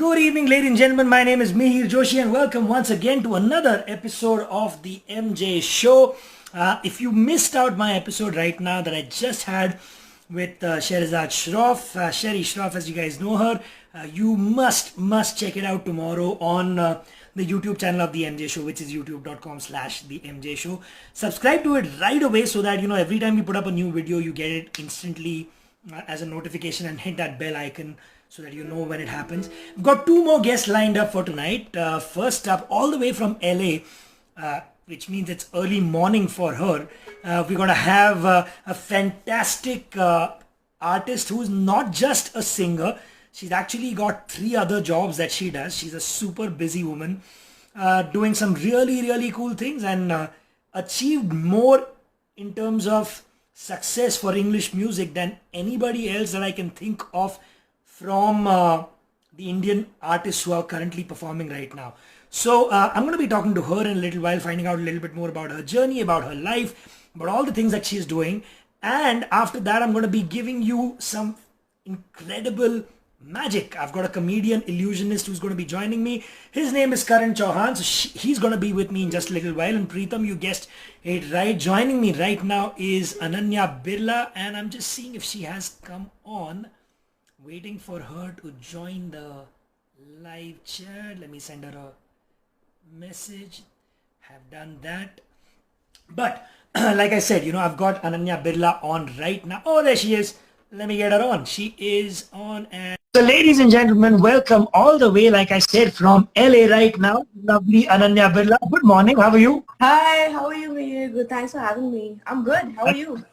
Good evening, ladies and gentlemen. My name is Mihir Joshi, and welcome once again to another episode of the MJ Show. If you missed out my episode right now that I just had with Sherazad Shroff, Sherry Shroff, as you guys know her, you must check it out tomorrow on the YouTube channel of the MJ Show, which is youtube.com/the MJ Show. Subscribe to it right away so that every time we put up a new video, you get it instantly as a notification, and hit that bell icon so that you know when it happens. We've got two more guests lined up for tonight. First up, all the way from LA, which means it's early morning for her. We're going to have a fantastic artist who's not just a singer. She's actually got 3 other jobs that she does. She's a super busy woman doing some really cool things, and achieved more in terms of success for English music than anybody else that I can think of from the Indian artists who are currently performing right now. So I'm going to be talking to her in a little while, finding out a little bit more about her journey, about her life, about all the things that she's doing. And after that, I'm going to be giving you some incredible magic. I've got a comedian, Illusionist, who's going to be joining me. His name is Karan Chauhan, so he's going to be with me in just a little while. And Preetham, you guessed it right. Joining me right now is Ananya Birla, and I'm just seeing if she has come on. Waiting for her to join the live chat. Let me send her a message. Have done that. But like I said, I've got Ananya Birla on right now. Oh, there she is. Let me get her on. She is on. And so ladies and gentlemen, welcome all the way, like I said, from LA right now. Lovely Ananya Birla. Good morning. How are you? Hi, how are you, Mihir? Good, thanks for having me. I'm good. How are you?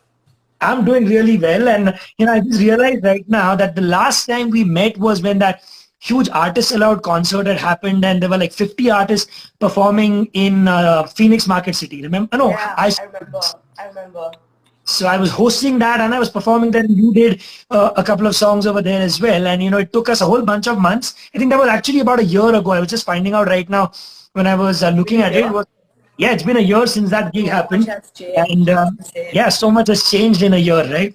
I'm doing really well, and I just realized right now that the last time we met was when that huge Artists Allowed concert had happened, and there were like 50 artists performing in Phoenix Market City. Remember? No, Yeah, I remember. I remember. So I was hosting that, and I was performing there. And you did a couple of songs over there as well, and it took us a whole bunch of months. I think that was actually about a year ago. I was just finding out right now when I was looking at it. Yeah, it's been a year since that gig happened. Much has changed. And yeah, so much has changed in a year, right?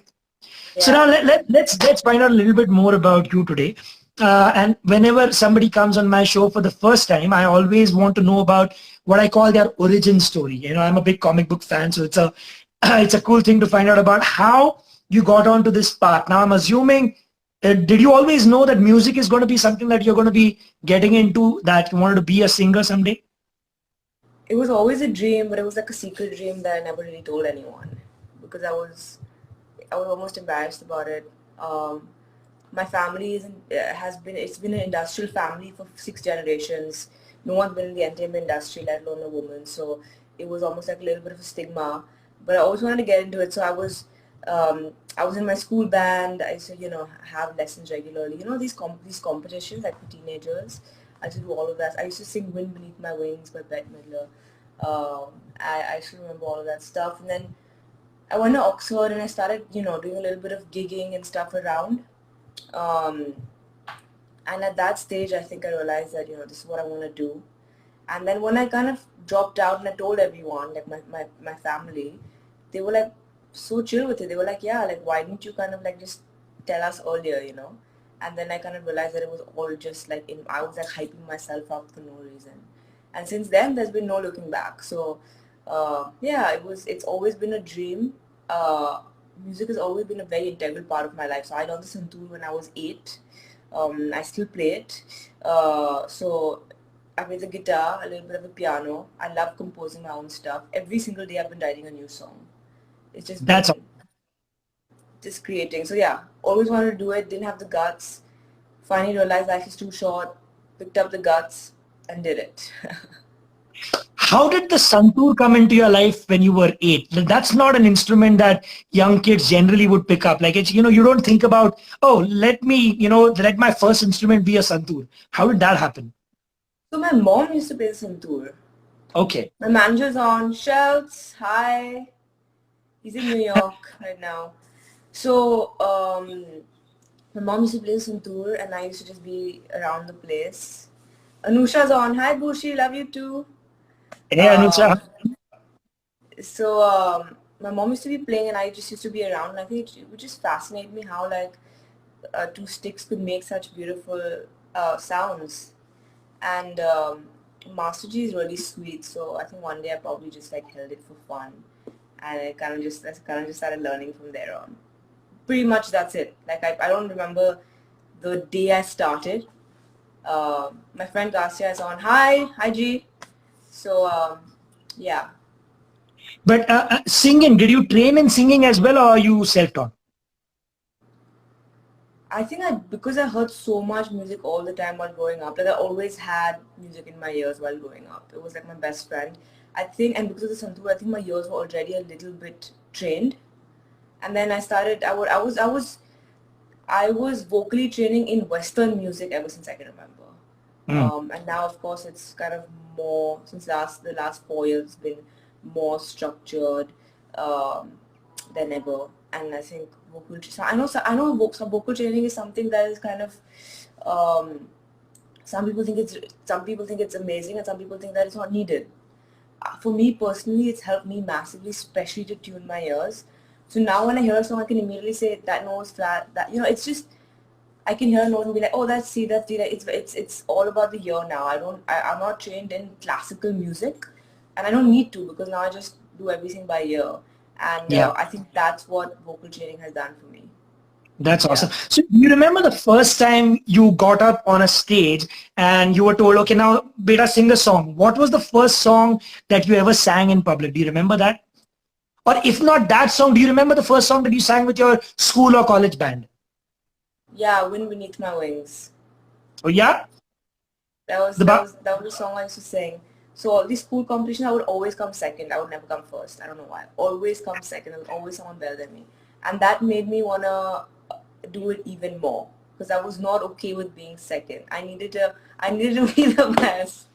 Yeah. So now let's find out a little bit more about you today. And whenever somebody comes on my show for the first time, I always want to know about what I call their origin story. I'm a big comic book fan, so it's a cool thing to find out about how you got onto this path. Now, I'm assuming, did you always know that music is going to be something that you're going to be getting into, that you wanted to be a singer someday? It was always a dream, but it was like a secret dream that I never really told anyone because I was almost embarrassed about it. My family it's been an industrial family for 6 generations. No one's been in the entertainment industry, let alone a woman. So it was almost like a little bit of a stigma. But I always wanted to get into it. So I was in my school band. I used to, have lessons regularly. These competitions like for teenagers. I used to do all of that. I used to sing "Wind Beneath My Wings" by Bette Midler. I still remember all of that stuff. And then I went to Oxford and I started, doing a little bit of gigging and stuff around. And at that stage, I think I realized that, this is what I want to do. And then when I kind of dropped out and I told everyone, like my family, they were like so chill with it. They were like, yeah, like why didn't you kind of like just tell us earlier, And then I kind of realized that it was all just like, I was like hyping myself up for no reason. And since then, there's been no looking back. So yeah, it's always been a dream. Music has always been a very integral part of my life. So I learned the santoor when I was 8. I still play it. So I play the guitar, a little bit of the piano. I love composing my own stuff. Every single day I've been writing a new song. It's just just creating. So yeah, always wanted to do it, didn't have the guts. Finally realized life is too short, picked up the guts and did it. How did the santoor come into your life when you were 8? That's not an instrument that young kids generally would pick up. Like, it's, you don't think about, oh, let my first instrument be a santoor. How did that happen? So my mom used to play the santoor. Okay. My manager's on. Shouts, hi. He's in New York right now. So my mom used to play the santoor and I used to just be around the place. Anusha's on. Hi, Bushi. Love you too. Hey, Anusha. So my mom used to be playing and I just used to be around. And I think it would just fascinate me how like 2 sticks could make such beautiful sounds. And Master G is really sweet, so I think one day I probably just like held it for fun, and I kind of just started learning from there on. Pretty much that's it. Like I don't remember the day I started. My friend Garcia is on. Hi G. So yeah, But singing, did you train in singing as well, or are you self-taught? I think because I heard so much music all the time while growing up, like I always had music in my ears while growing up. It was like my best friend. I think, and because of the Santoor, I think my ears were already a little bit trained. And then I started. I was vocally training in Western music ever since I can remember. Mm. And now, of course, it's kind of more since the last 4 years, it's been more structured than ever. And I think I know some vocal training is something that is kind of um, some people think it's amazing, and some people think that it's not needed. For me personally, it's helped me massively, especially to tune my ears. So now when I hear a song, I can immediately say that note is flat. That it's just I can hear a note and be like, oh, that's C, that's D. Like, it's all about the ear now. I'm not trained in classical music, and I don't need to because now I just do everything by ear. And Yeah. I think that's what vocal training has done for me. That's Yeah. awesome. So you remember the first time you got up on a stage and you were told, okay, now beta, sing a song. What was the first song that you ever sang in public? Do you remember that? Or if not that song, do you remember the first song that you sang with your school or college band? Yeah, Wind Beneath My Wings. Oh yeah? The ba- That was the song I used to sing. So all these school competitions, I would always come second. I would never come first. I don't know why. Always come second. There was always someone better than me, and that made me wanna do it even more because I was not okay with being second. I needed to be the best.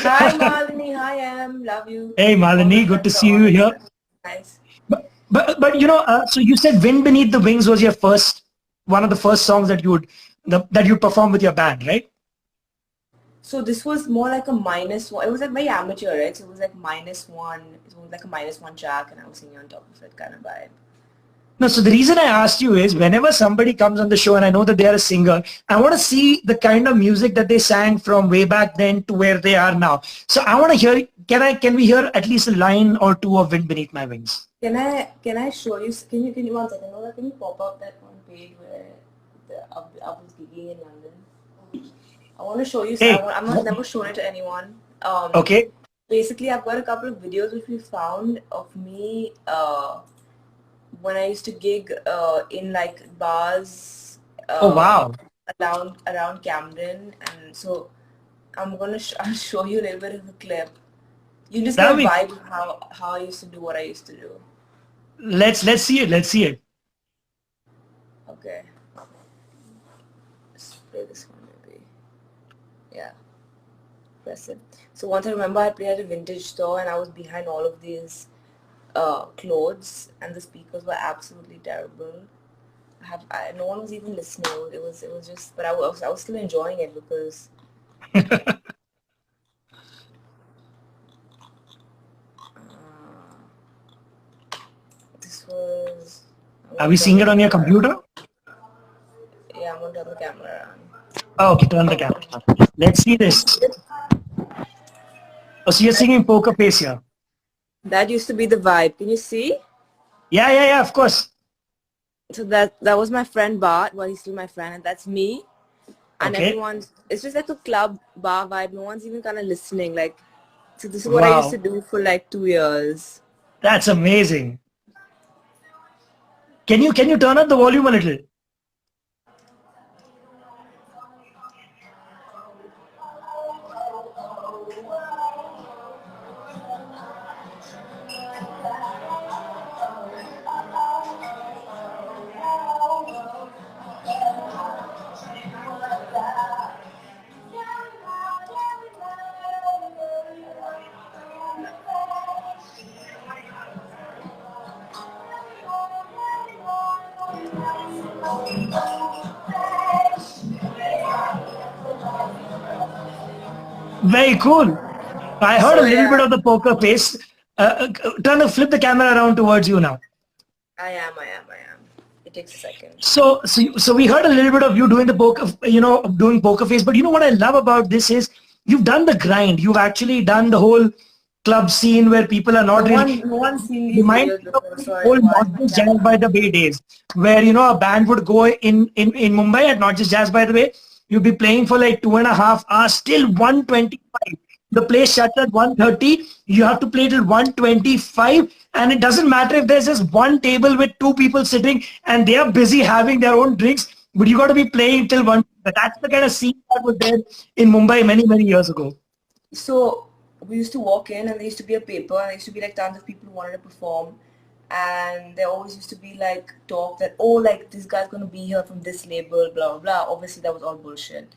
Hi Malini, hi Em, love you. Hey All my Malini, good to friends see are you on. here. Nice. But so you said "Wind Beneath the Wings" was your one of the first songs that that you performed with your band, right? So this was more like a minus one. It was like very amateur, right? So it was like minus one. It was like a minus one track, and I was singing on top of it, kind of vibe. No, so the reason I asked you is whenever somebody comes on the show and I know that they are a singer, I want to see the kind of music that they sang from way back then to where they are now. So I want to hear, can we hear at least a line or two of Wind Beneath My Wings? Can I show you? Can you one second? Can you pop up that one page where I was gigging in London? I want to show you. Hey, I've never shown it to anyone. okay. Basically, I've got a couple of videos which we found of me when I used to gig in like bars Oh, wow. around Camden, and so I'll show you a little bit of a clip. You just get That'll a be, vibe of how I used to do what I used to do. let's see it. Let's see it. Okay, let's play this one maybe. Yeah, press it. So once I remember I played at a vintage store and I was behind all of these clothes and the speakers were absolutely terrible. No one was even listening. It was just, but I was still enjoying it because this was. I'm Are gonna we turn seeing the it on your camera computer? around. Yeah, I'm gonna turn the camera around. Oh, okay, turn the camera. Let's see this. Oh, so you're singing Poker Face here. That used to be the vibe. Can you see? Yeah, of course. So that was my friend Bart. Well, he's still my friend, and that's me. And Okay. everyone's. It's just like a club bar vibe. No one's even kind of listening. Like, so this is what I used to Wow. do for like 2 years. That's amazing. Can you turn up the volume a little? Very cool. I heard a So little bit yeah, of the Poker Face. Flip the camera around towards you now. I am. It takes a second. So we heard a little bit of you doing the poker, doing poker face. But you know what I love about this is you've done the grind. You've actually done the whole club scene where people are not really. No one's seen these Remind videos me of before, the so I whole watched Not my Just Jazz camera. by the Bay days, where a band would go in Mumbai at Not Just Jazz by the Bay. You'd be playing for like 2.5 hours, still 125. The place shuts at 1:30. You have to play till 1:25, and it doesn't matter if there's just one table with two people sitting and they are busy having their own drinks, but you got to be playing till one. That's the kind of scene that was there in Mumbai many years ago. So we used to walk in and there used to be a paper and there used to be like tons of people who wanted to perform, and there always used to be like talk that, oh, like this guy's going to be here from this label, blah blah blah. Obviously that was all bullshit.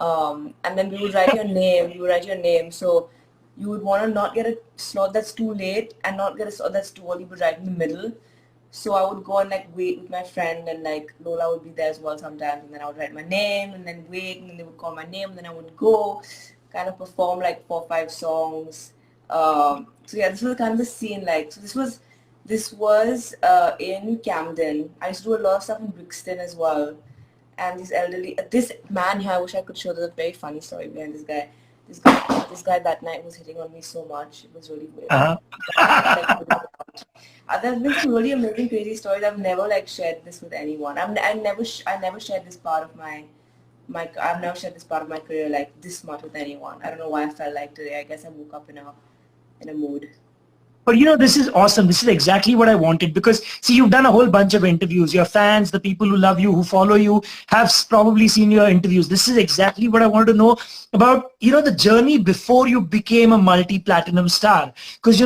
And then we would write your name, so you would want to not get a slot that's too late and not get a slot that's too early, but right in the middle. So I would go and like wait with my friend, and like Lola would be there as well sometimes, and then I would write my name and then wait, and then they would call my name, and then I would go kind of perform like 4 or 5 songs. So yeah, this was kind of the scene. Like, so this was in Camden. I used to do a lot of stuff in Brixton as well. And this man here, I wish I could show. There's a very funny story behind this guy. This guy that night was hitting on me so much. It was really weird. There's been some really amazing, crazy stories. I've never like shared this with anyone. I never shared this part of I've never shared this part of my career like this much with anyone. I don't know why I felt like today. I guess I woke up in a mood. But this is awesome. This is exactly what I wanted, because see, you've done a whole bunch of interviews. Your fans, the people who love you, who follow you, have probably seen your interviews. This is exactly what I wanted to know about, the journey before you became a multi-platinum star. Because,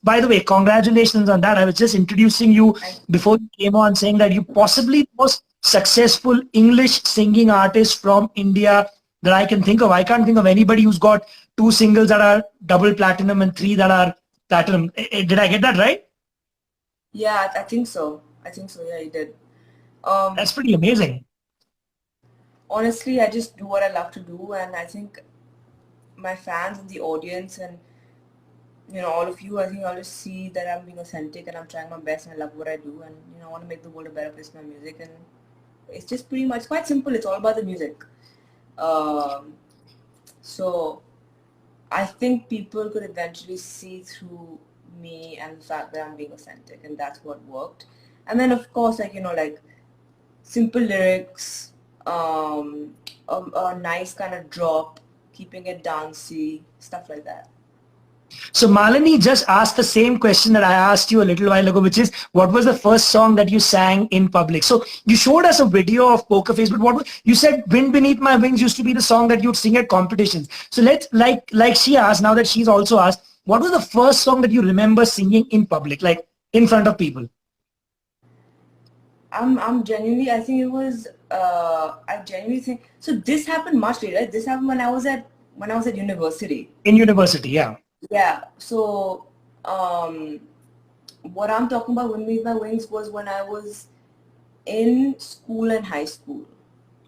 by the way, congratulations on that. I was just introducing you before you came on, saying that you possibly the most successful English singing artist from India that I can think of. I can't think of anybody who's got 2 singles that are double platinum and 3 that are platinum. Did I get that right? Yeah, I think so. Yeah, you did. That's pretty amazing. Honestly, I just do what I love to do, and I think my fans and the audience and all of you, I think I'll just see that I'm being authentic and I'm trying my best and I love what I do, and I want to make the world a better place with my music, and it's just pretty much quite simple. It's all about the music. So I think people could eventually see through me and the fact that I'm being authentic, and that's what worked. And then of course, like simple lyrics, a nice kind of drop, keeping it dancey, stuff like that. So Malini just asked the same question that I asked you a little while ago, which is, what was the first song that you sang in public? So you showed us a video of Poker Face, but you said Wind Beneath My Wings used to be the song that you'd sing at competitions. So let's, like she asked, now that she's also asked, what was the first song that you remember singing in public, like in front of people? I'm genuinely, I think it was, I genuinely think, so this happened much later, right? This happened when I was at university. In university, yeah. Yeah, so what I'm talking about Wind Beneath My Wings was when I was in school and high school.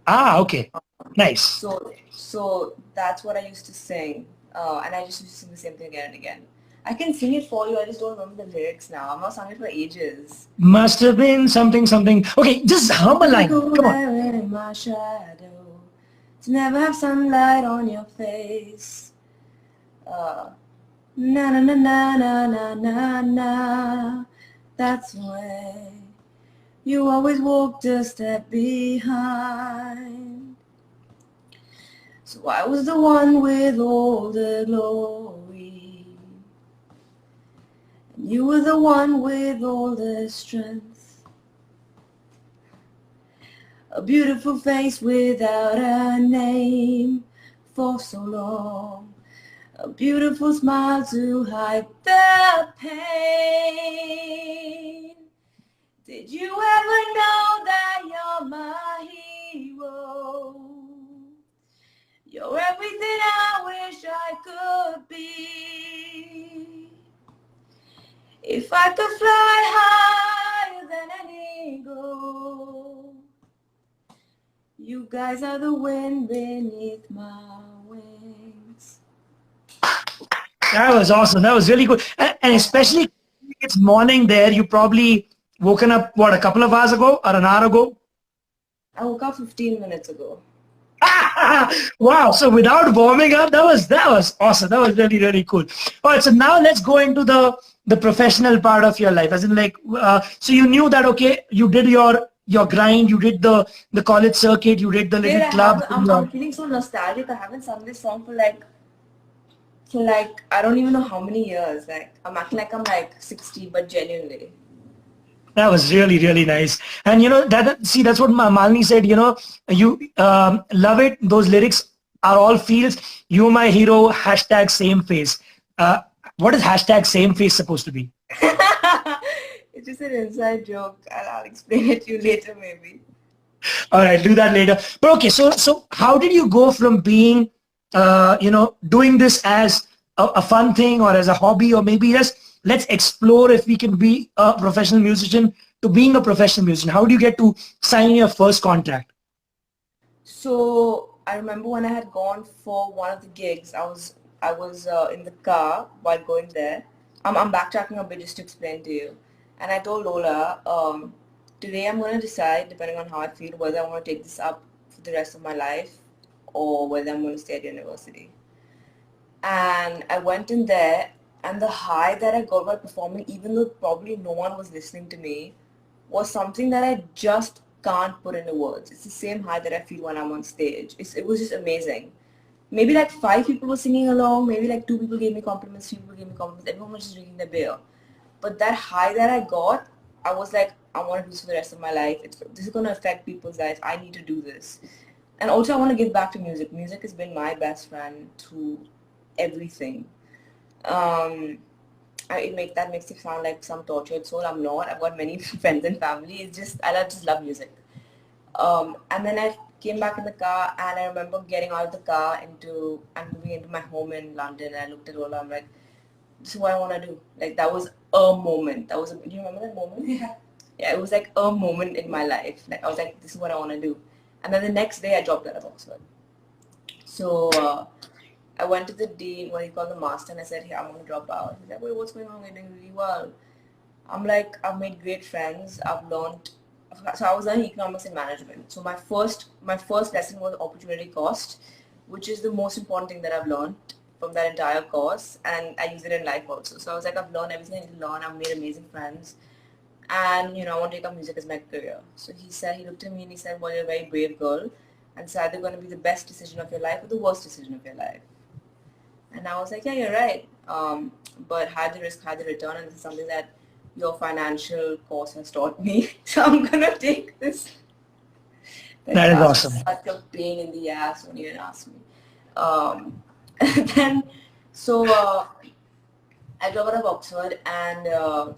Ah, okay. Nice. So that's what I used to sing, and I just used to sing the same thing again and again. I can sing it for you, I just don't remember the lyrics now. I've not sung it for ages. Must have been something. Okay, just hum a line. Come on. In my shadow, to never have sunlight on your face. Na na na na na na na na. That's when you always walked a step behind. So I was the one with all the glory, and you were the one with all the strength. A beautiful face without a name for so long. A beautiful smile to hide the pain. Did you ever know that you're my hero? You're everything I wish I could be. If I could fly higher than an eagle, you guys are the wind beneath my wings. That was awesome. That was really good. And especially it's morning there, you probably woken up, what, a couple of hours ago or an hour ago? I woke up 15 minutes ago. Wow. So without warming up, that was awesome. That was really, really cool. All right. So now let's go into the professional part of your life. As in, like, so you knew that, okay, you did your grind, you did the college circuit, you did the Dude, little club. I'm feeling so nostalgic. I haven't sung this song for like I don't even know how many years. Like I'm acting like I'm like 60, but genuinely. That was really, really nice. And see, that's what Malini said. You love it. Those lyrics are all feels. You my hero. Hashtag same face. Uh, what is hashtag same face supposed to be? It's just an inside joke. I'll explain it to you later, maybe. All right, do that later. But okay, so how did you go from being, doing this as a fun thing or as a hobby, or maybe let's explore if we can be a professional musician, to being a professional musician? How do you get to sign your first contract? So I remember when I had gone for one of the gigs, I was in the car while going there. I'm backtracking a bit just to explain to you. And I told Lola, today I'm going to decide, depending on how I feel, whether I want to take this up for the rest of my life or whether I'm going to stay at university. And I went in there, and the high that I got by performing, even though probably no one was listening to me, was something that I just can't put into words. It's the same high that I feel when I'm on stage. It was just amazing. Maybe like 5 people were singing along, maybe like 2 people gave me compliments, 3 people gave me compliments, everyone was just drinking their beer. But that high that I got, I was like, I want to do this for the rest of my life. This is going to affect people's lives. I need to do this. And also I want to give back to music. Music has been my best friend through everything. Um, that makes it sound like some tortured soul. I'm not. I've got many friends and family. It's just just love music. And then I came back in the car, and I remember getting out of the car and moving into my home in London. And I looked at Ola. I'm like, this is what I want to do. Like that was a moment. Do you remember that moment? Yeah. Yeah, it was like a moment in my life. Like I was like, this is what I want to do. And then the next day I dropped out of Oxford. So I went to the dean, what he called the master, and I said, hey, I'm going to drop out. He's like, wait, what's going on? You're doing really well. I'm like, I've made great friends. I've learned. So I was learning economics and management. So my first lesson was opportunity cost, which is the most important thing that I've learned from that entire course, and I use it in life also. So I was like, I've learned everything I need to learn. I've made amazing friends, and I want to take up music as my career. So he looked at me and he said, well, you're a very brave girl, and it's either going to be the best decision of your life or the worst decision of your life. And I was like, yeah, you're right. But hide the risk, hide the return, and this is something that your financial course has taught me. So I'm gonna take this. That That is class was awesome. such a pain in the ass when you even asked me. Then, so I dropped out of Oxford, and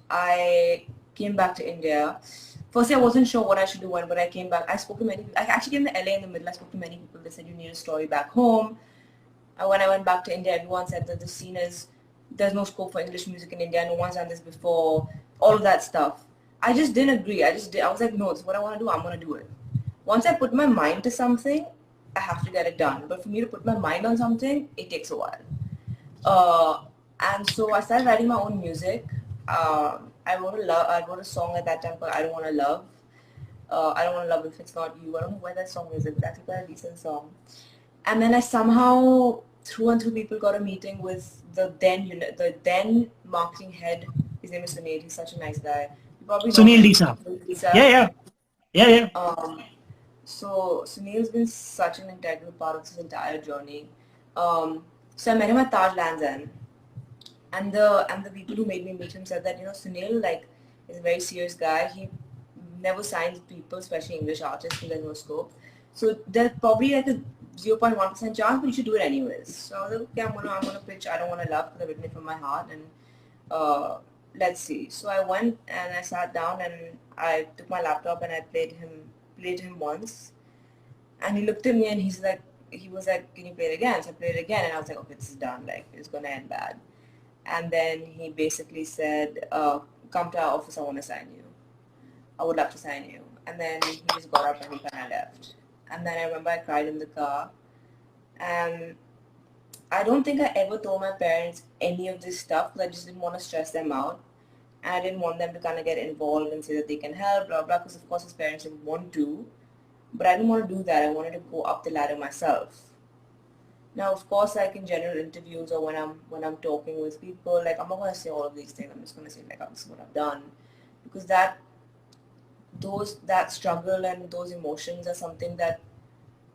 I came back to India. Firstly, I wasn't sure what I should do when I came back. I spoke to many people. I actually came to LA in the middle. I spoke to many people. They said, you need a story back home. And when I went back to India, everyone said that the scene is, there's no scope for English music in India. No one's done this before. All of that stuff. I just didn't agree. I was like, no, it's what I want to do. I'm going to do it. Once I put my mind to something, I have to get it done. But for me to put my mind on something, it takes a while. And so I started writing my own music. I wrote a song at that time called I Don't Want to Love. I Don't Want to Love If It's Not You. I don't know where that song is. It's actually quite a decent song. And then I somehow, through and through people, got a meeting with the then marketing head. His name is Sunil. He's such a nice guy. You probably know Sunil him. Disa. Lisa. Yeah, yeah, yeah, yeah. Um, so Sunil's been such an integral part of this entire journey. So I met him at Taj Lands End, and the people who made me meet him said that Sunil is a very serious guy. He never signs people, especially English artists, because there's no scope. So there's probably like a 0.1% chance, but you should do it anyways. So I was like, okay, I'm gonna pitch I Don't Want to Love, because I've written it from my heart, and let's see. So I went and I sat down and I took my laptop and I played him once, and he looked at me and he was like, can you play it again? So I played it again, and I was like, okay, this is done. Like it's gonna end bad. And then he basically said, come to our office. I want to sign you. I would love to sign you. And then he just got up and he kind of left. And then I remember I cried in the car. And I don't think I ever told my parents any of this stuff because I just didn't want to stress them out. and I didn't want them to kind of get involved and say that they can help, blah, blah, because of course his parents didn't want to. But I didn't want to do that. I wanted to go up the ladder myself. Now, of course, like in general interviews or when I'm talking with people, like I'm not going to say all of these things. I'm just going to say like, this is what I've done. Because that struggle and those emotions are something that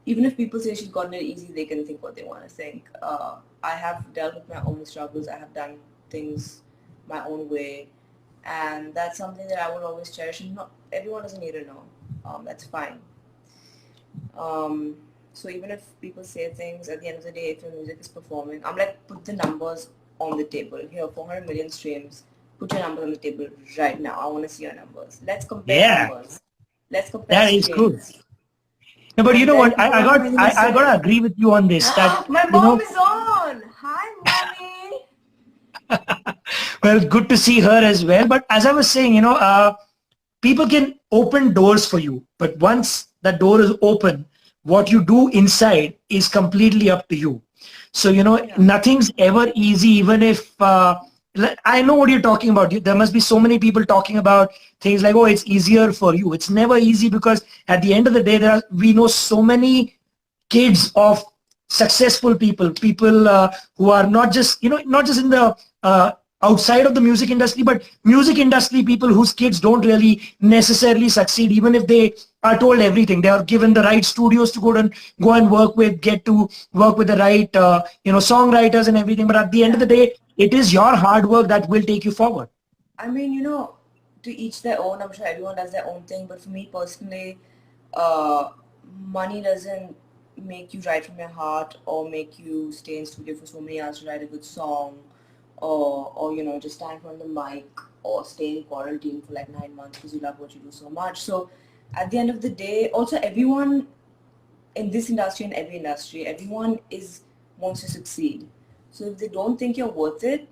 even if people say she's gotten it easy, they can think what they want to think. I have dealt with my own struggles. I have done things my own way. And that's something that I will always cherish. And not everyone doesn't need to know. That's fine. So even if people say things, at the end of the day, if your music is performing, I'm like, put the numbers on the table. Here, 400 million streams. Put your numbers on the table right now. I want to see your numbers. Let's compare Yeah, numbers. Let's compare that is cool. streams. No, but you And know what? then you have anything to I say. gotta agree with you on this. That My you mom know, is on. Hi, mommy. well, good to see her as well. But as I was saying, people can open doors for you, but once that door is open, what you do inside is completely up to you. So, Yeah. nothing's ever easy, even if, I know what you're talking about. There must be so many people talking about things like, oh, it's easier for you. It's never easy, because at the end of the day, we know so many kids of successful people who are not just not just in the outside of the music industry, but music industry people whose kids don't really necessarily succeed, even if they are told everything. They are given the right studios to go and work with, get to work with the right songwriters and everything. But at the end of the day, it is your hard work that will take you forward. I mean, to each their own. I'm sure everyone does their own thing, but for me personally, money doesn't make you write from your heart or make you stay in studio for so many hours to write a good song, or just stand in front of the mic or stay in quarantine for like 9 months because you love what you do so much. So at the end of the day, also everyone in this industry and every industry, everyone wants to succeed. So if they don't think you're worth it,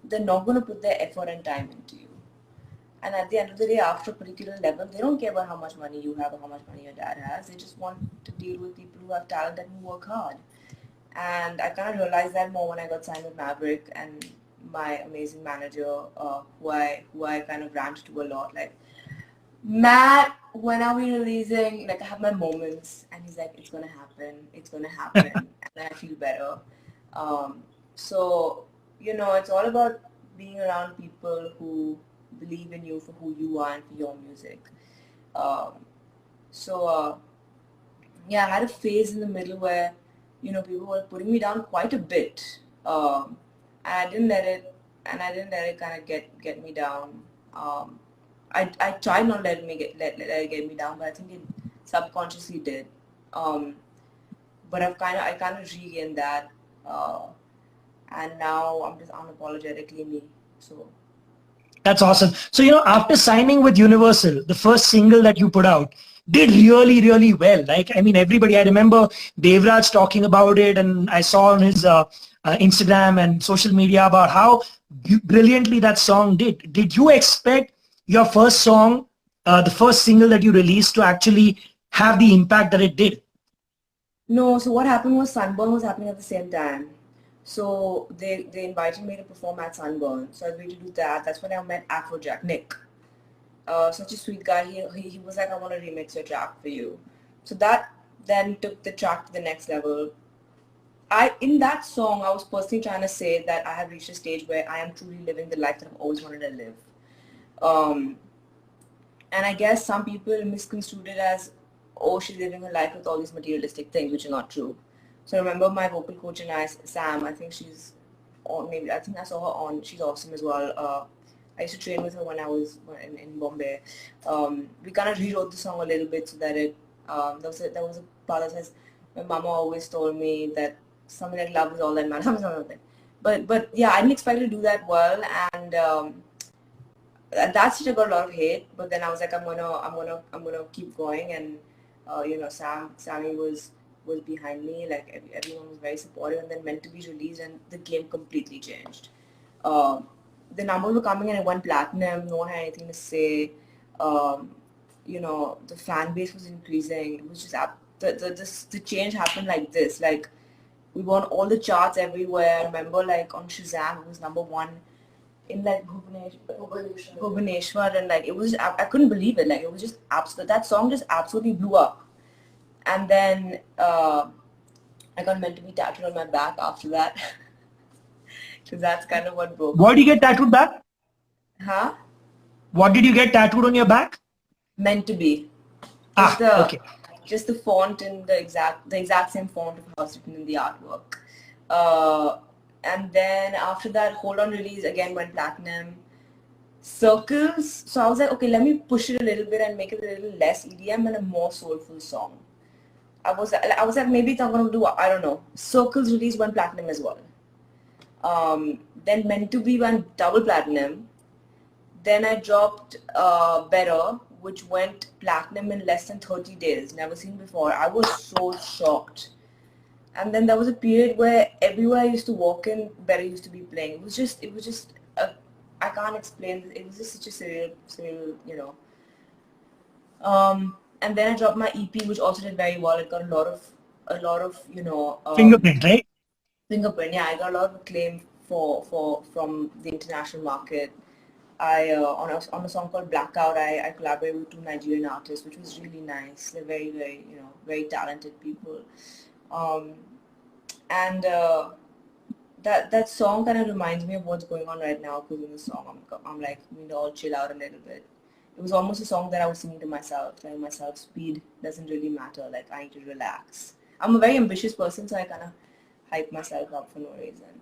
they're not going to put their effort and time into you. And at the end of the day, after a particular level, they don't care about how much money you have or how much money your dad has. They just want to deal with people who have talent and who work hard. And I kind of realized that more when I got signed with Maverick, and my amazing manager, who I kind of rant to a lot, like, Matt, when are we releasing? Like, I have my moments, and he's like, it's gonna happen, and then I feel better. So it's all about being around people who believe in you for who you are and for your music. Um, so yeah, I had a phase in the middle where people were putting me down quite a bit, and I didn't let it kind of get me down. I tried not letting let it get me down, but I think it subconsciously did. But I kind of regained that, and now I'm just unapologetically me. So That's awesome. So, after signing with Universal, the first single that you put out did really, really well. Like, I mean, everybody, I remember Devraj talking about it, and I saw on his Instagram and social media about how brilliantly that song did. Did you expect your first song, the first single that you released, to actually have the impact that it did? no, so what happened was Sunburn was happening at the same time. So they invited me to perform at Sunburn. So I agreed to do that. That's when I met Afrojack, Nick. Such a sweet guy. He was like, I want to remix your track for you. So that then took the track to the next level. In that song, I was personally trying to say that I have reached a stage where I am truly living the life that I've always wanted to live. Um, and I guess some people misconstrued it as, oh, she's living her life with all these materialistic things, which is not true. So I remember my vocal coach and I, Sam, I think she's on, maybe, I think I saw her on, she's awesome as well. I used to train with her when I was in Bombay. We kind of rewrote the song a little bit so that there was a part that says, my mama always told me that something like love is all that matters, something like that. But yeah, I didn't expect to do that well, and that shit got a lot of hate. But then I was like, I'm gonna keep going, and Sammy was behind me. Like everyone was very supportive, and then meant to be released, and the game completely changed. The numbers were coming in, it went platinum. No one had anything to say. The fan base was increasing. It was just the change happened like this. Like we won all the charts everywhere. I remember like on Shazam, it was number one in like Bhubaneswar, and like it was, I couldn't believe it. Like it was just absolute. That song just absolutely blew up. And then I got meant to be tattooed on my back after that, because that's kind of what broke What me. did you get tattooed back? Huh? What did you get tattooed on your back? Meant to be. Ah, okay. Just the font and the exact same font of how it's written in the artwork. And then after that, Hold On release again went platinum. Circles. So I was like, okay, let me push it a little bit and make it a little less EDM and a more soulful song. I was like, maybe it's not gonna do. I don't know. Circles release went platinum as well. Then Meant to Be went double platinum. Then I dropped Better, which went platinum in less than 30 days. Never seen before. I was so shocked. And then there was a period where everywhere I used to walk in, Better used to be playing. It was just, I can't explain. It was just such a surreal, you know. And then I dropped my EP, which also did very well. It got a lot of, you know. Fingerprint, right? Fingerprint, yeah. I got a lot of acclaim from the international market. I on a song called Blackout, I collaborated with 2 Nigerian artists, which was really nice. They're very, very, you know, very talented people. And that song kind of reminds me of what's going on right now, because in the song I'm like, we need to all chill out a little bit. It was almost a song that I was singing to myself, telling myself speed doesn't really matter, like I need to relax. I'm a very ambitious person, so I kind of hype myself up for no reason.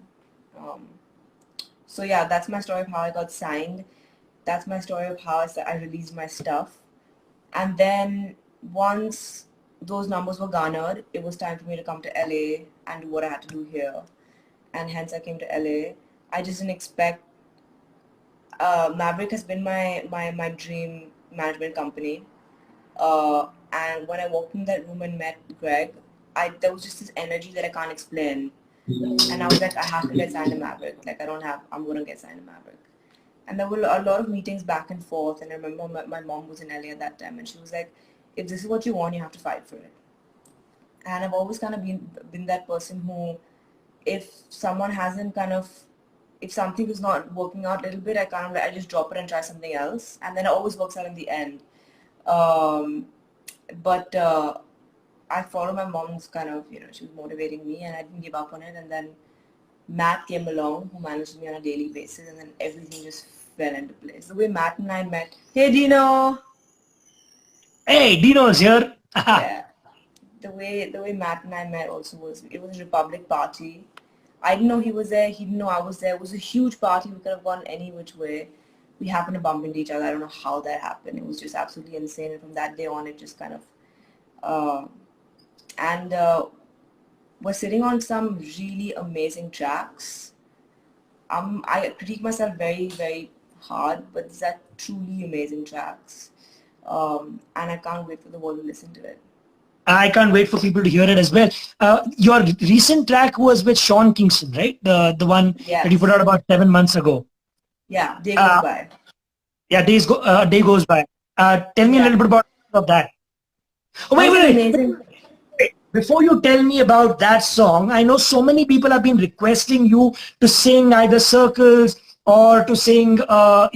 So yeah, that's my story of how I got signed. That's my story of how I released my stuff. And then once those numbers were garnered, it was time for me to come to LA and do what I had to do here. And hence I came to LA. I just didn't expect, Maverick has been my dream management company. And when I walked in that room and met Greg, there was just this energy that I can't explain. And I was like, I have to get signed to Maverick. Like I'm going to get signed to Maverick. And there were a lot of meetings back and forth. And I remember my mom was in LA at that time, and she was like, if this is what you want, you have to fight for it. And I've always kind of been that person who, if someone hasn't if something is not working out a little bit, I just drop it and try something else. And then it always works out in the end. But I followed my mom's she was motivating me, and I didn't give up on it. And then Matt came along, who managed me on a daily basis, and then everything just fell into place. The way Matt and I met, hey Dino! Hey, Dino's here! Yeah. The way Matt and I met also was, it was a Republic party. I didn't know he was there, he didn't know I was there. It was a huge party, we could have gone any which way. We happened to bump into each other. I don't know how that happened. It was just absolutely insane, and from that day on it just kind of we're sitting on some really amazing tracks. I critique myself very, very hard, but these are truly amazing tracks. And I can't wait for the world to listen to it. I can't wait for people to hear it as well. Your recent track was with Sean Kingston, right? The one that you put out about 7 months ago. Yeah, Day Goes By. Yeah, Day Goes By. Tell me a little bit about that. Oh, wait. Before you tell me about that song, I know so many people have been requesting you to sing either Circles or to sing, I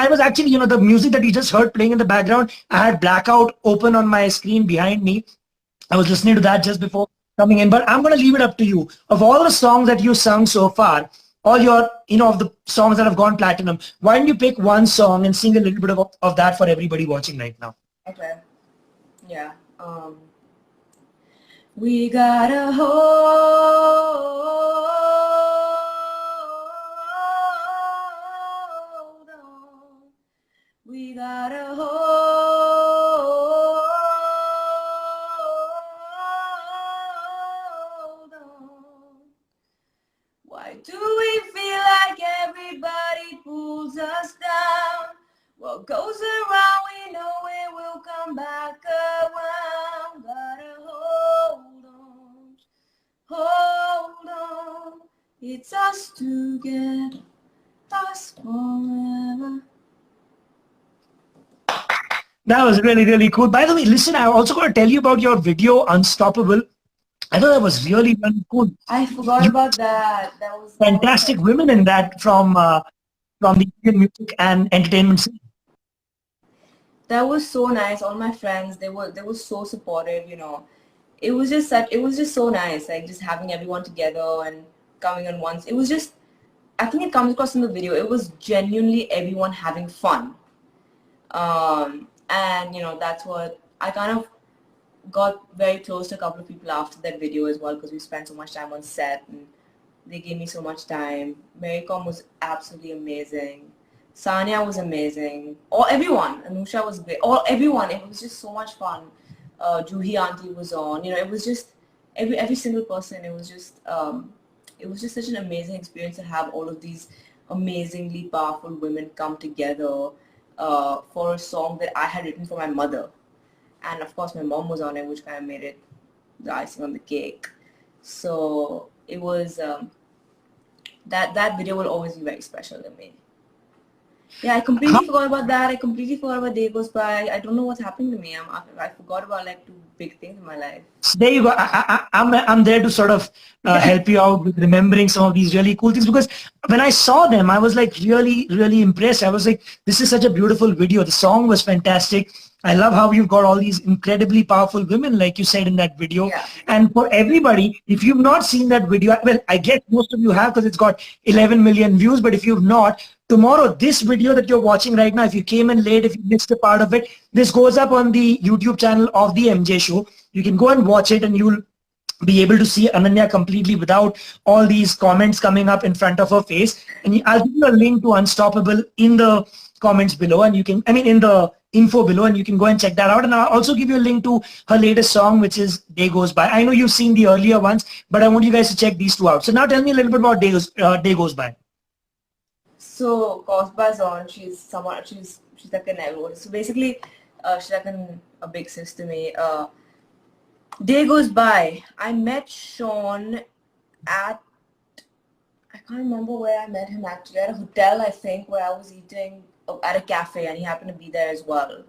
was actually, the music that you just heard playing in the background, I had Blackout open on my screen behind me. I was listening to that just before coming in, but I'm going to leave it up to you. Of all the songs that you sung so far, all your, of the songs that have gone platinum, why don't you pick one song and sing a little bit of that for everybody watching right now? Okay. Yeah. We gotta hold on. We gotta hold on. Why do we feel like everybody pulls us down? What goes around, we know it will come back around. Gotta hold on. It's us together, us forever. That was really, really cool. By the way, listen, I also got to tell you about your video, Unstoppable. I thought that was really, really cool. I forgot about that. That was fantastic women in that from from the Indian music and entertainment scene. That was so nice. All my friends, they were so supportive, you know. It was just so nice, like just having everyone together and coming on once. It was just, I think it comes across in the video. It was genuinely everyone having fun. And you know, that's what I kind of got very close to a couple of people after that video as well, because we spent so much time on set and they gave me so much time. Maricom was absolutely amazing. Sanya was amazing. Or everyone. Anusha was great. Or everyone. It was just so much fun. Juhi auntie was on. You know, it was just every single person. It was just such an amazing experience to have all of these amazingly powerful women come together for a song that I had written for my mother. And of course my mom was on it, which kind of made it the icing on the cake. So it was that video will always be very special to me. Yeah, I completely forgot about that. I completely forgot about Day Goes By. I don't know what's happening to me. I forgot about like two big things in my life. So there you go. I'm there to sort of help you out with remembering some of these really cool things, because when I saw them, I was like really impressed. I was like, this is such a beautiful video. The song was fantastic. I love how you've got all these incredibly powerful women, like you said in that video. Yeah. And for everybody, if you've not seen that video, well, I guess most of you have because it's got 11 million views. But if you've not, tomorrow, this video that you're watching right now, if you came in late, if you missed a part of it, this goes up on the YouTube channel of the MJ Show. You can go and watch it and you'll be able to see Ananya completely without all these comments coming up in front of her face. And I'll give you a link to Unstoppable in the comments below, and you can, I mean, in the info below, and you can go and check that out. And I'll also give you a link to her latest song, which is Day Goes By. I know you've seen the earlier ones, but I want you guys to check these two out. So now tell me a little bit about Day Goes By. So Cosba's on. She's like an elder. So basically, she's like a big sis to me. Day Goes By. I met Sean at, I can't remember where I met him actually, at a hotel I think, where I was eating at a cafe, and he happened to be there as well.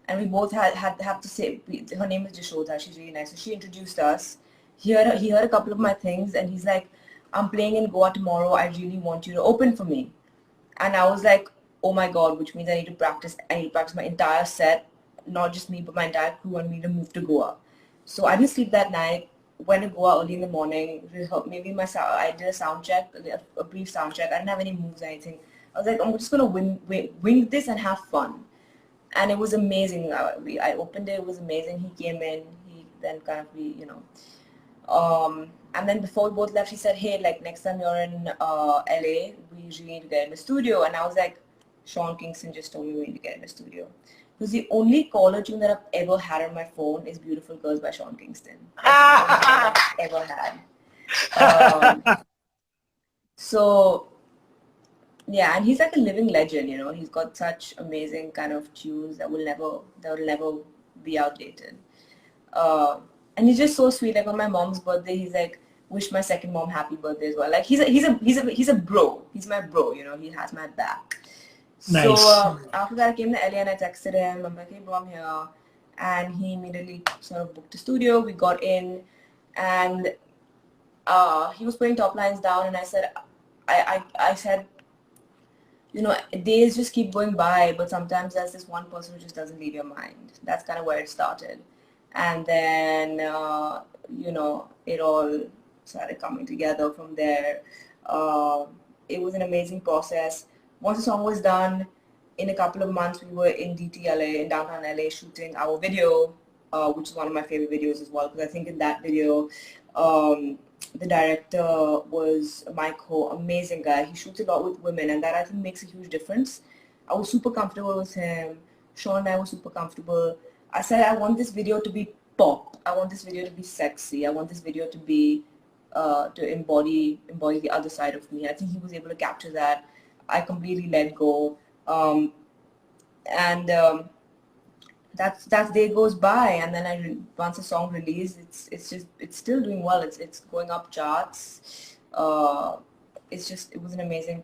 And we both had to say, her name is Jashoda, she's really nice. So she introduced us. He heard a couple of my things and he's like, I'm playing in Goa tomorrow, I really want you to open for me. And I was like, oh my God, which means I need to practice my entire set, not just me, but my entire crew, and we need to move to Goa. So I didn't sleep that night, went to Goa early in the morning, I did a sound check, a brief sound check. I didn't have any moves or anything. I was like, I'm just going to wing this and have fun. And it was amazing. I opened it, it was amazing. He came in, he then kind of, and then before we both left, he said, hey, like next time you're in LA, we usually need to get in the studio. And I was like, Sean Kingston just told me we need to get in the studio. Because the only caller tune that I've ever had on my phone is Beautiful Girls by Sean Kingston. That's the only thing I've ever had. So, yeah, and he's like a living legend, you know. He's got such amazing kind of tunes that will never be outdated. And he's just so sweet. Like on my mom's birthday, he's like, wish my second mom happy birthday as well. Like he's a bro. He's my bro, you know. He has my back. Nice. So after that, I came to LA and I texted him. I'm like, hey bro, I'm here. And he immediately sort of booked a studio. We got in, and he was putting top lines down, and I said, I said, you know, days just keep going by, but sometimes there's this one person who just doesn't leave your mind. That's kind of where it started. And then, you know, it all started coming together from there. It was an amazing process. Once the song was done, in a couple of months, we were in DTLA, in downtown LA, shooting our video, which is one of my favorite videos as well, because I think in that video, the director was Mike Ho, amazing guy. He shoots a lot with women, and that I think makes a huge difference. I was super comfortable with him. Sean and I were super comfortable. I said, I want this video to be pop. I want this video to be sexy. I want this video to be, to embody the other side of me. I think he was able to capture that. I completely let go. That's Day Goes By, and then once the song released, it's still doing well. It's going up charts. It was an amazing.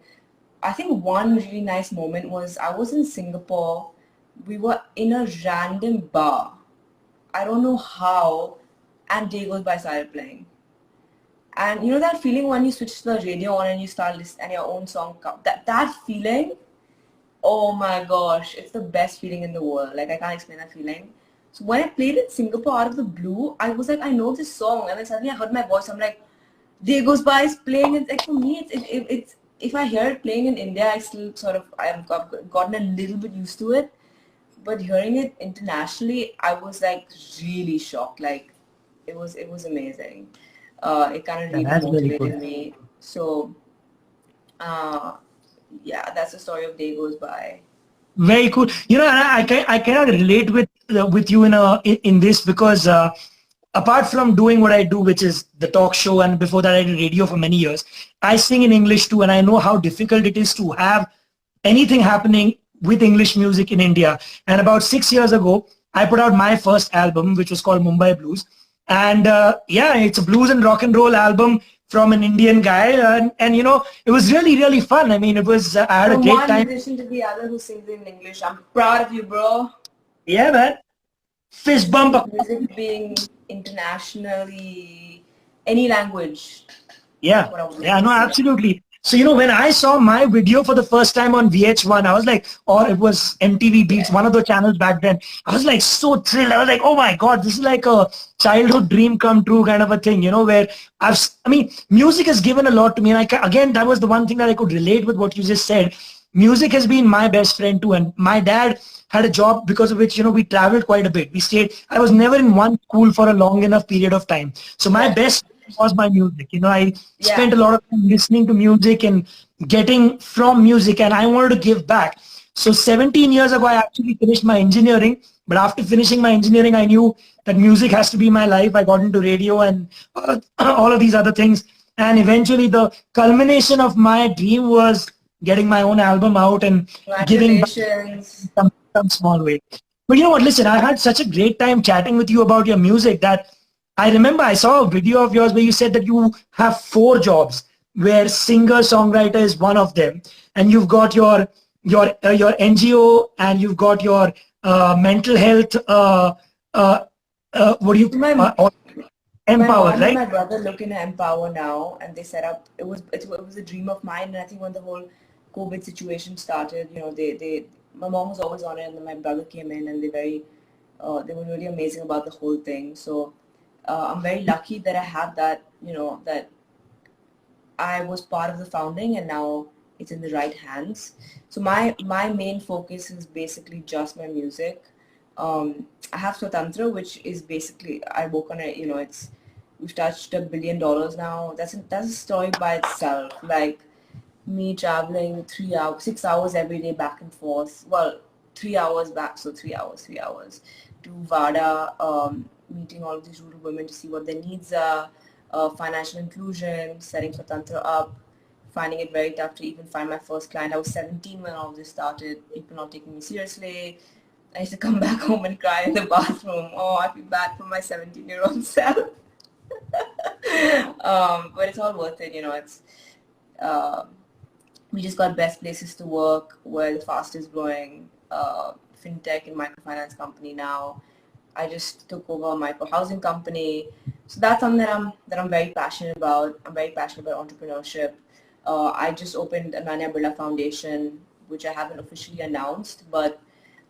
I think one really nice moment was I was in Singapore. We were in a random bar. I don't know how, and Day Goes By started playing. And you know that feeling when you switch the radio on and you start listening and your own song that feeling, oh my gosh, it's the best feeling in the world. Like I can't explain that feeling. So when I played in Singapore out of the blue, I was like, I know this song, and then suddenly I heard my voice. I'm like, Day Goes By is playing. It's like for me, it's if I hear it playing in India, I still sort of I've gotten a little bit used to it. But hearing it internationally, I was like really shocked. Like it was amazing. It kind of Yeah, really that's really motivated good. me. So uh, yeah, that's the story of Day Goes By. Very cool. I cannot relate with you in this because apart from doing what I do, which is the talk show, and before that I did radio for many years, I sing in English too, and I know how difficult it is to have anything happening with English music in India. And about 6 years ago, I put out my first album, which was called Mumbai Blues. And yeah, it's a blues and rock and roll album from an Indian guy. And it was really, really fun. I mean, I had a From great one time. musician to the other who sings in English. I'm proud of you, bro. Yeah, man. Fist Just bump. keep music being internationally any language. That's Yeah, what I would like yeah, to no, say. absolutely. So, when I saw my video for the first time on VH1, I was like, or it was MTV Beats, Yeah. one of the channels back then. I was like so thrilled. I was like, oh my God, this is like a childhood dream come true kind of a thing, where I mean, music has given a lot to me. And again, that was the one thing that I could relate with what you just said. Music has been my best friend too. And my dad had a job because of which, we traveled quite a bit. I was never in one school for a long enough period of time. So my Yeah. best was my music. I Yeah. spent a lot of time listening to music and getting from music, and I wanted to give back. So 17 years ago, I actually finished my engineering. But after finishing my engineering, I knew that music has to be my life. I got into radio and all of these other things. And eventually the culmination of my dream was getting my own album out and giving back Congratulations. some small way. But you know what? Listen, I had such a great time chatting with you about your music that I remember I saw a video of yours where you said that you have 4 jobs, where singer songwriter is one of them, and you've got your NGO, and you've got your mental health. Uh, what do you So my empower, mom and right? my brother look in Empower now, and they set up. It was a dream of mine, and I think when the whole COVID situation started, they my mom was always on it, and then my brother came in, and they were really amazing about the whole thing. So I'm very lucky that I have that, that I was part of the founding, and now it's in the right hands. So my main focus is basically just my music. I have Swatantra, which is basically I work on it. We've touched $1 billion now. That's a story by itself. Like me traveling 3 hours, 6 hours every day back and forth. Well, 3 hours back, so 3 hours to Vada, meeting all of these rural women to see what their needs are, financial inclusion, setting Swatantra up, finding it very tough to even find my first client. I was 17 when all this started, people not taking me seriously. I used to come back home and cry in the bathroom. Oh, I feel bad for my 17-year-old self. But it's all worth it, uh, we just got best places to work. We're the fastest growing fintech and microfinance company now. I just took over a micro housing company. So that's something that I'm very passionate about. I'm very passionate about entrepreneurship. I just opened Ananya Birla Foundation, which I haven't officially announced, but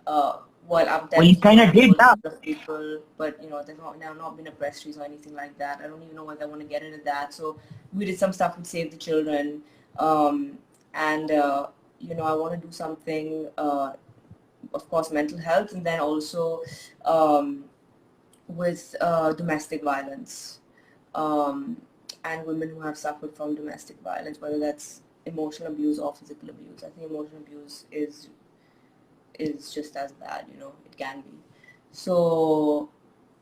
uh, well, I'm Well, you definitely kind going of to did involve a that. couple of people, but there's not been a press release or anything like that. I don't even know whether I want to get into that. So we did some stuff with Save the Children, um, and I want to do something, of course, mental health, and then also um, with domestic violence, um, and women who have suffered from domestic violence, whether that's emotional abuse or physical abuse. I think emotional abuse is just as bad, it can be. So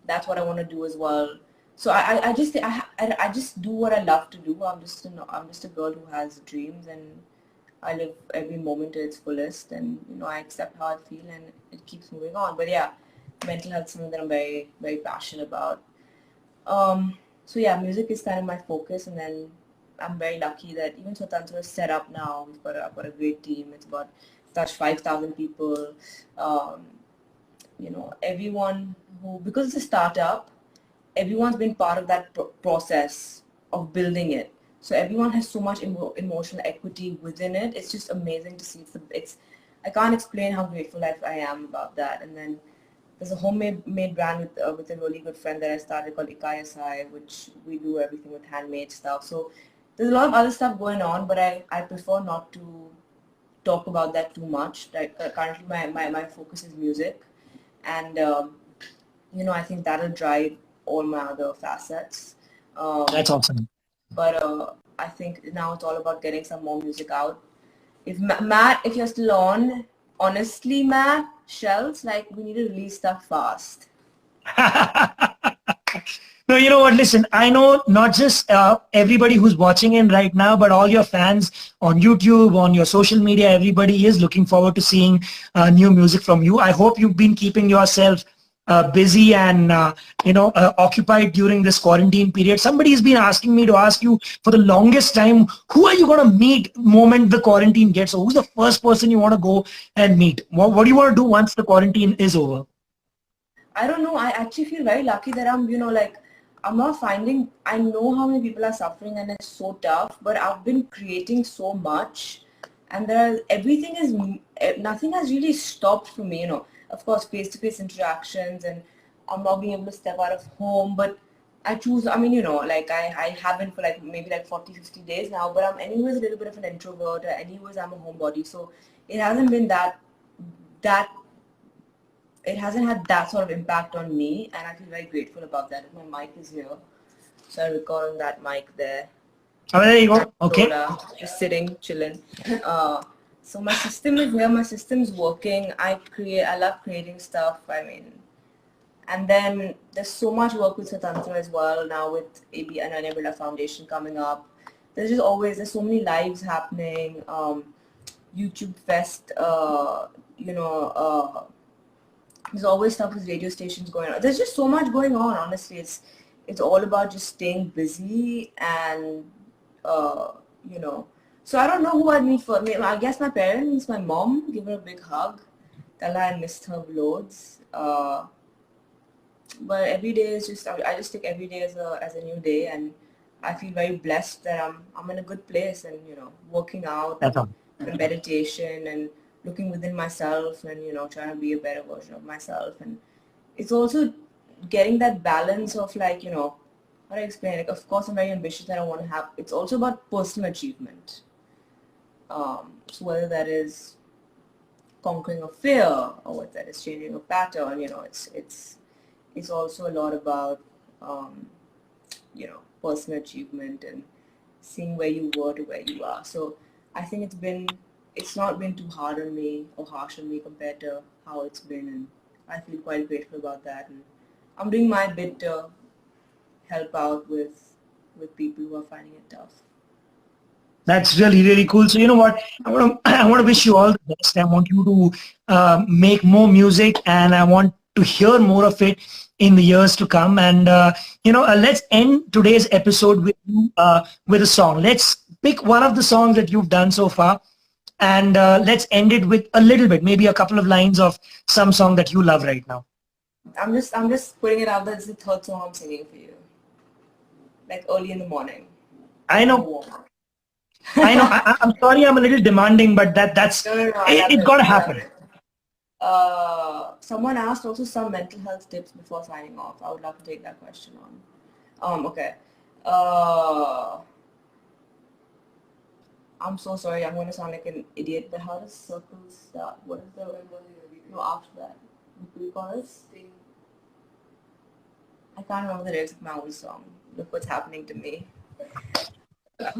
that's what I want to do as well. So I just do what I love to do. I'm just a girl who has dreams, and I live every moment to its fullest, and I accept how I feel, and it keeps moving on. But yeah, mental health is something that I'm very, very passionate about. So yeah, music is kind of my focus, and then I'm very lucky that even Swatantra is set up now. I've got a great team. It's about touched 5,000 people. Um, everyone because it's a startup, everyone's been part of that process of building it. So everyone has so much emotional equity within it. It's just amazing to see. I can't explain how grateful I am about that. And then there's a homemade brand with a really good friend that I started called Ikayasai, which we do everything with handmade stuff. So there's a lot of other stuff going on, but I prefer not to talk about that too much. Like currently my focus is music, and I think that'll drive all my other facets. That's awesome. But I think now it's all about getting some more music out. If Matt, if you're still on, honestly, Matt, Shells, like we need to release stuff fast. No, you know what? Listen, I know not just everybody who's watching in right now, but all your fans on YouTube, on your social media, everybody is looking forward to seeing new music from you. I hope you've been keeping yourself busy and occupied during this quarantine period. Somebody's been asking me to ask you for the longest time, who are you going to meet moment the quarantine gets? So who's the first person you want to go and meet? What do you want to do once the quarantine is over? I don't know. I actually feel very lucky that I'm not finding, I know how many people are suffering and it's so tough, but I've been creating so much, and nothing has really stopped for me, of course, face-to-face interactions, and I'm not being able to step out of home, but I choose, I haven't for maybe 40, 50 days now, but I'm anyways a little bit of an introvert, anyways I'm a homebody, so it hasn't been it hasn't had that sort of impact on me, and I feel very grateful about that. My mic is here, so I record on that mic there. Oh, there you go. Okay. Just sitting, chilling. So my system is here. My system's working. I love creating stuff. And then there's so much work with Swatantra as well now with AB Ananya Birla Foundation coming up. There's so many lives happening. YouTube Fest. There's always stuff with radio stations going on. There's just so much going on, honestly. It's all about just staying busy and, So I don't know who I'd meet for. I guess my parents, my mom, give her a big hug. Tell her I missed her loads. But every day is I just take every day as a new day, and I feel very blessed that I'm in a good place, and, working out and meditation and looking within myself and, trying to be a better version of myself. And it's also getting that balance of how do I explain? Of course, I'm very ambitious and I want to have, it's also about personal achievement. So whether that is conquering a fear or whether that is changing a pattern, it's also a lot about, personal achievement and seeing where you were to where you are. So I think it's not been too hard on me or harsh on me compared to how it's been, and I feel quite grateful about that. And I'm doing my bit to help out with people who are finding it tough. That's really, really cool. So you know what? I want to wish you all the best. I want you to make more music, and I want to hear more of it in the years to come. And let's end today's episode with a song. Let's pick one of the songs that you've done so far, and let's end it with a little bit, maybe a couple of lines of some song that you love right now. I'm just putting it out that it's the third song I'm singing for you, early in the morning. I know. I'm sorry, I'm a little demanding, but that's it's got to happen. Someone asked also some mental health tips before signing off. I would love to take that question on. Okay. I'm so sorry. I'm going to sound like an idiot, but how does circles start? What is the after that? The pre-chorus? I can't remember the lyrics of my old song. Look what's happening to me. A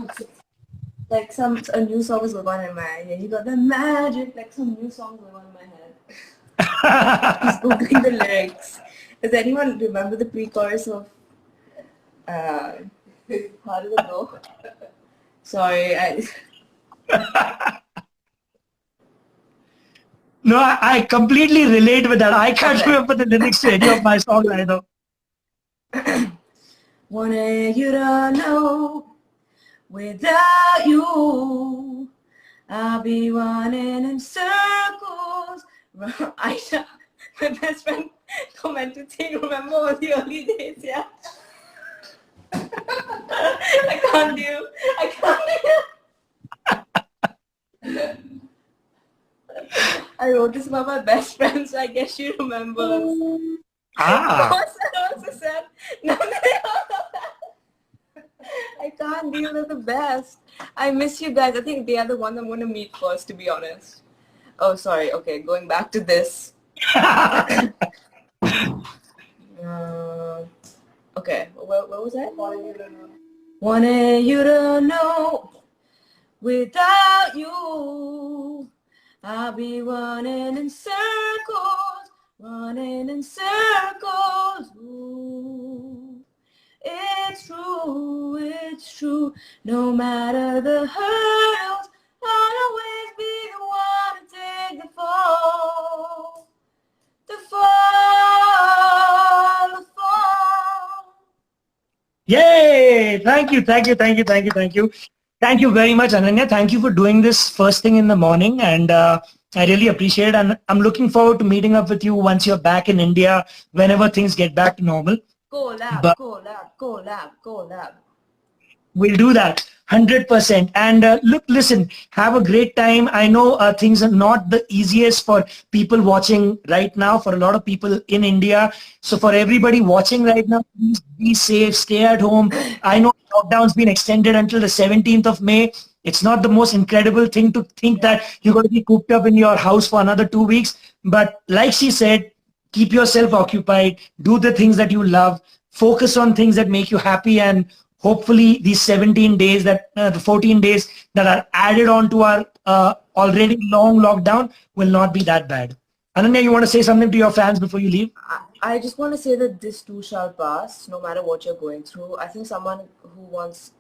new song is going on in my head. You got the magic, some new song going on in my head. Just googling the lyrics. Does anyone remember the pre-chorus of how did it go? Sorry, No, I completely relate with that. I can't remember the lyrics to any of my songs either. Wanted you to know, without you, I'll be running in circles. Aisha, my best friend commented saying, remember all the early days, yeah? I can't do. I can't. I wrote this about my best friend, so I guess she remembers. Ah. I also said, no, I can't deal with the best. I miss you guys. I think they are the one I'm going to meet first, to be honest. Oh, sorry. Okay, going back to this. Okay, where was that? Wanted you to know without you, I'll be running in circles, running in circles. Ooh, it's true, no matter the hurdles, I'll always be the one to take the fall. The fall, the fall. Yay! Thank you. Thank you very much, Ananya. Thank you for doing this first thing in the morning, and I really appreciate it. And I'm looking forward to meeting up with you once you're back in India, whenever things get back to normal. Collab. We'll do that 100%. And look, listen, have a great time. I know things are not the easiest for people watching right now, for a lot of people in India. So for everybody watching right now, please be safe, stay at home. I know lockdown's been extended until the 17th of May. It's not the most incredible thing to think that you're going to be cooped up in your house for another 2 weeks. But like she said, keep yourself occupied, do the things that you love, focus on things that make you happy, and hopefully these 17 days the 14 days that are added on to our already long lockdown will not be that bad. Ananya, you want to say something to your fans before you leave? I just want to say that this too shall pass, no matter what you're going through. I think someone who wants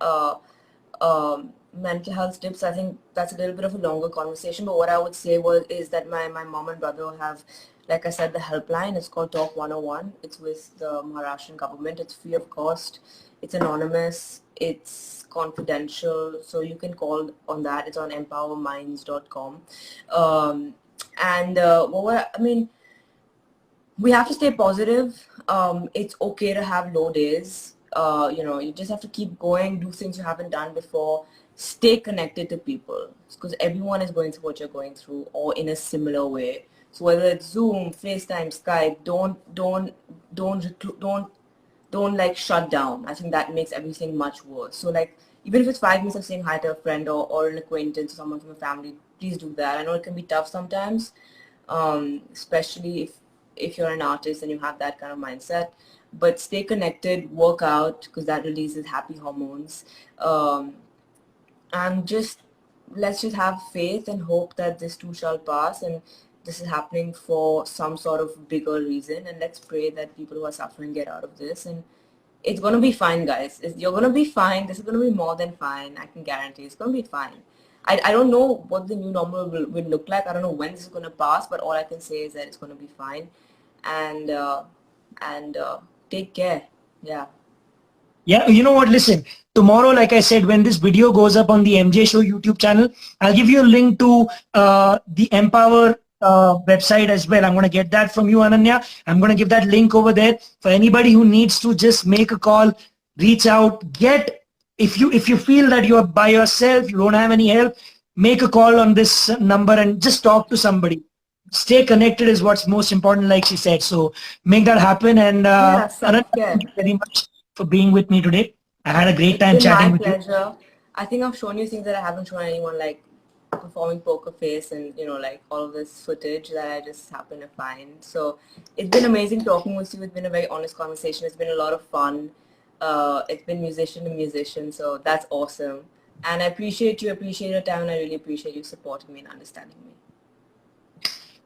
mental health tips, I think that's a little bit of a longer conversation. But what I would say is that my mom and brother have, like I said, the helpline. It's called Talk 101. It's with the Maharashtrian government. It's free of cost. It's anonymous. It's confidential. So you can call on that. It's on empowerminds.com. We have to stay positive. It's okay to have low days. You just have to keep going, do things you haven't done before. Stay connected to people, because everyone is going through what you're going through, or in a similar way. So whether it's Zoom, FaceTime, Skype, don't like shut down. I think that makes everything much worse. So like, even if it's 5 minutes of saying hi to a friend or an acquaintance or someone from your family, please do that. I know it can be tough sometimes, especially if you're an artist and you have that kind of mindset. But stay connected, work out, because that releases happy hormones. And let's just have faith and hope that this too shall pass, and this is happening for some sort of bigger reason. And let's pray that people who are suffering get out of this. And it's going to be fine, guys. You're going to be fine. This is going to be more than fine. I can guarantee it's going to be fine. I don't know what the new normal will look like. I don't know when this is going to pass, but all I can say is that it's going to be fine. And take care. Yeah. Yeah, you know what, listen, tomorrow, like I said, when this video goes up on the MJ Show YouTube channel, I'll give you a link to the Empower website as well. I'm going to get that from you, Ananya. I'm going to give that link over there for anybody who needs to just make a call, reach out, if you feel that you're by yourself, you don't have any help, make a call on this number and just talk to somebody. Stay connected is what's most important, like she said. So make that happen. And Ananya, thank you very much for being with me today. I had a great time chatting with you. It's been my pleasure. I think I've shown you things that I haven't shown anyone, like performing poker face and, like all of this footage that I just happen to find. So it's been amazing talking with you. It's been a very honest conversation. It's been a lot of fun. It's been musician to musician. So that's awesome. And I appreciate your time, and I really appreciate you supporting me and understanding me.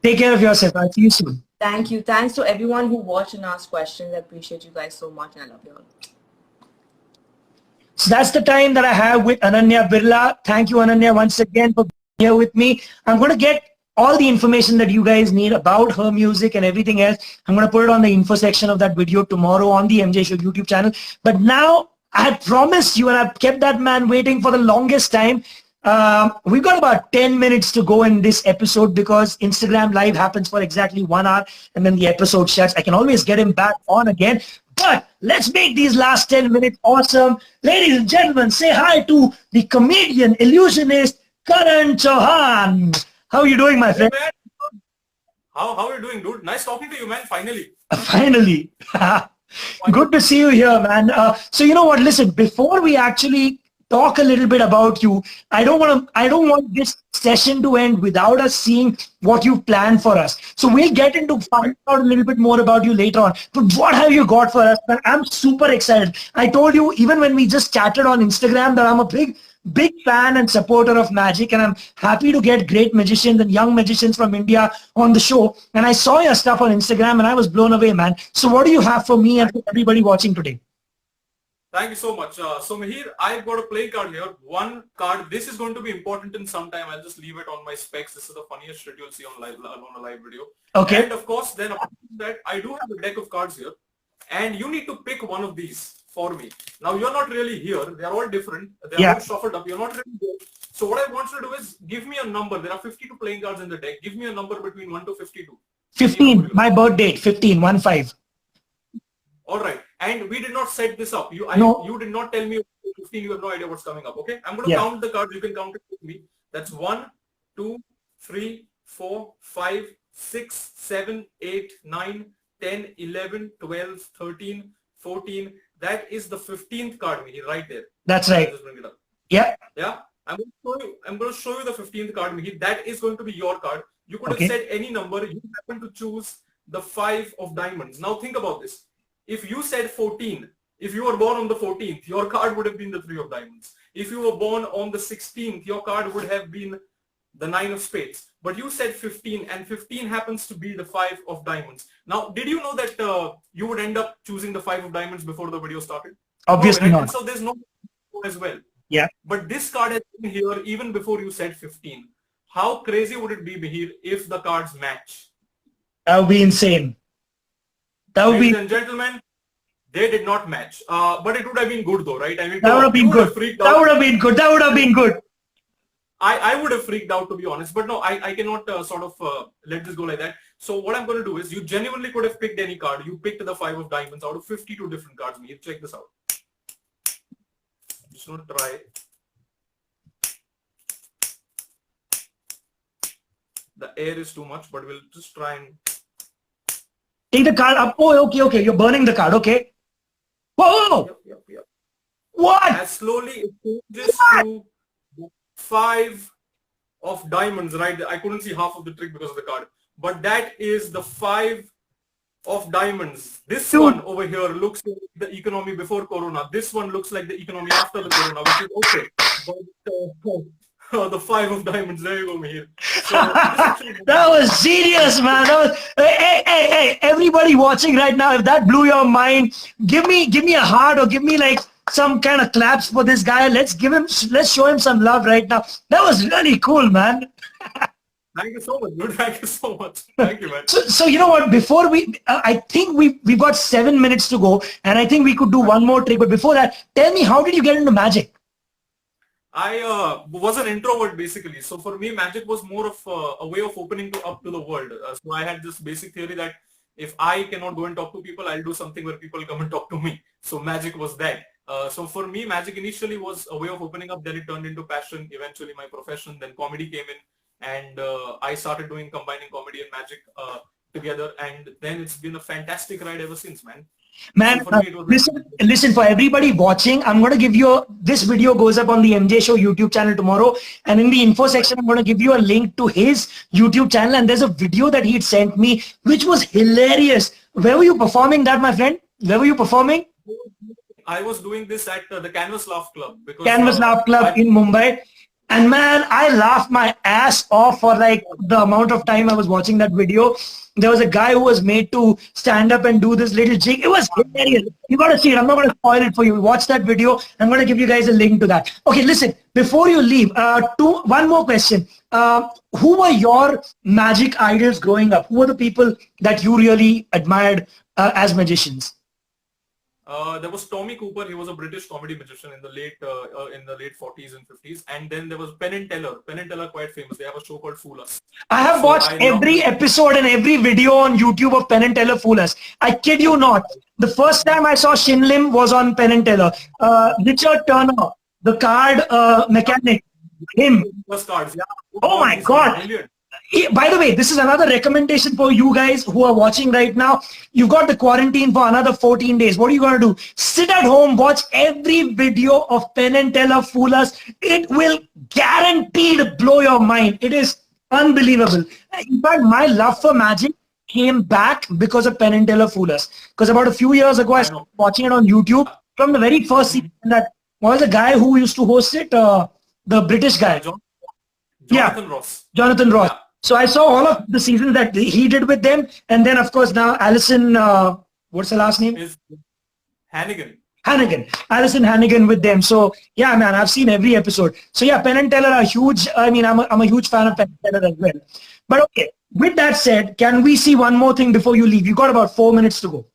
Take care of yourself. I'll see you soon. Thank you. Thanks to everyone who watched and asked questions. I appreciate you guys so much, and I love you all. So that's the time that I have with Ananya Birla. Thank you, Ananya, once again for being here with me. I'm going to get all the information that you guys need about her music and everything else. I'm going to put it on the info section of that video tomorrow on the MJ Show YouTube channel. But now I had promised you, and I've kept that man waiting for the longest time. We've got about 10 minutes to go in this episode because Instagram Live happens for exactly 1 hour and then the episode shuts. I can always get him back on again. But But let's make these last 10 minutes awesome. Ladies and gentlemen, say hi to the comedian, illusionist, Karan Chauhan. How are you doing, my Hey friend? man, how are you doing, dude? Nice talking to you, man. Finally. Finally. Good to see you here, man. So you know what? Listen, before we actually talk a little bit about you, I don't want this session to end without us seeing what you've planned for us. So we'll get into finding out a little bit more about you later on. But what have you got for us, man? I'm super excited. I told you even when we just chatted on Instagram that I'm a big fan and supporter of magic, and I'm happy to get great magicians and young magicians from India on the show. And I saw your stuff on Instagram and I was blown away, man. So what do you have for me and for everybody watching today? Thank you so much. So Mihir, I've got a playing card here. One card. This is going to be important in some time. I'll just leave it on my specs. This is the funniest shit you'll see on a live video. Okay. And of course, then apart from that, I do have a deck of cards here, and you need to pick one of these for me. Now you're not really here. They're all different. They're all shuffled up. You're not really here. So what I want you to do is give me a number. There are 52 playing cards in the deck. Give me a number between 1 to 52. 15, my birth date, 15, 1-5. All right. And we did not set this up. You did not tell me 15. You have no idea what's coming up. Okay. I'm going to count the cards. You can count it with me. That's 1, 2, 3, 4, 5, 6, 7, 8, 9, 10, 11, 12, 13, 14. That is the 15th card, Mihir, right there. That's right. Just bring it up. Yeah. Yeah. I'm going to show you the 15th card, Mihir. That is going to be your card. You could have said any number. You happen to choose the 5 of diamonds. Now think about this. If you said 14, if you were born on the 14th, your card would have been the 3 of diamonds. If you were born on the 16th, your card would have been the 9 of spades. But you said 15, and 15 happens to be the 5 of diamonds. Now, did you know that you would end up choosing the 5 of diamonds before the video started? Obviously not. And so there's no as well. Yeah. But this card has been here even before you said 15. How crazy would it be, Mihir, if the cards match? That would be insane. That would be... Ladies and gentlemen, they did not match. But it would have been good though, right? I mean, that would have been good. That would have been good. That would have been good. I would have freaked out, to be honest. But no, I cannot let this go like that. So what I'm going to do is, you genuinely could have picked any card. You picked the 5 of diamonds out of 52 different cards. Mihir, check this out. Just want to try. The air is too much, but we'll just try and... Take the card up. Oh, okay. You're burning the card. Okay. Whoa! Yep. What? As slowly it changes to 5 of diamonds, right? I couldn't see half of the trick because of the card. But that is the 5 of diamonds. This one over here looks like the economy before Corona. This one looks like the economy after the Corona, which is okay. But the 5 of diamonds, there you go, Mihir. So, that was genius, man. That was, hey, everybody watching right now, if that blew your mind, give me a heart or give me like some kind of claps for this guy. Let's show him some love right now. That was really cool, man. Thank you so much, dude. Thank you so much. Thank you, man. So you know what? Before I think we've got 7 minutes to go, and I think we could do one more trick. But before that, tell me, how did you get into magic? I was an introvert basically. So for me, magic was more of a way of opening up to the world. So I had this basic theory that if I cannot go and talk to people, I'll do something where people come and talk to me. So magic was that. So for me, magic initially was a way of opening up. Then it turned into passion, eventually my profession. Then comedy came in, and I started combining comedy and magic together. And then it's been a fantastic ride ever since, man. Man, listen, for everybody watching, I'm going to give you this video goes up on the MJ Show YouTube channel tomorrow. And in the info section, I'm going to give you a link to his YouTube channel. And there's a video that he'd sent me, which was hilarious. Where were you performing that, my friend? Where were you performing? I was doing this at the Canvas Laugh Club. Canvas Laugh Club in Mumbai. And man, I laughed my ass off for like the amount of time I was watching that video. There was a guy who was made to stand up and do this little jig. It was hilarious. You got to see it. I'm not going to spoil it for you. Watch that video. I'm going to give you guys a link to that. Okay, listen, before you leave, one more question. Who were your magic idols growing up? Who were the people that you really admired as magicians? There was Tommy Cooper. He was a British comedy magician in the late 40s and 50s. And then there was Penn and Teller. Penn and Teller, quite famous. They have a show called Fool Us. I have So watched I every love episode and every video on YouTube of Penn and Teller Fool Us. I kid you not. The first time I saw Shin Lim was on Penn and Teller. Richard Turner, the card mechanic, him. first cards. Yeah. Oh my he's God. brilliant. By the way, this is another recommendation for you guys who are watching right now. You've got the quarantine for another 14 days. What are you going to do? Sit at home, watch every video of Penn and Teller Fool Us. It will guaranteed blow your mind. It is unbelievable. In fact, my love for magic came back because of Penn and Teller Fool Us. Because about a few years ago, I started watching it on YouTube from the very first season. That was the guy who used to host it, the British guy. Jonathan Ross. Jonathan Ross. Yeah. So I saw all of the seasons that he did with them. And then, of course, now Alison, what's her last name? Is Hannigan. Alison Hannigan with them. So, yeah, man, I've seen every episode. So, yeah, Penn and Teller are huge. I mean, I'm a huge fan of Penn and Teller as well. But, okay, with that said, can we see one more thing before you leave? You got about 4 minutes to go.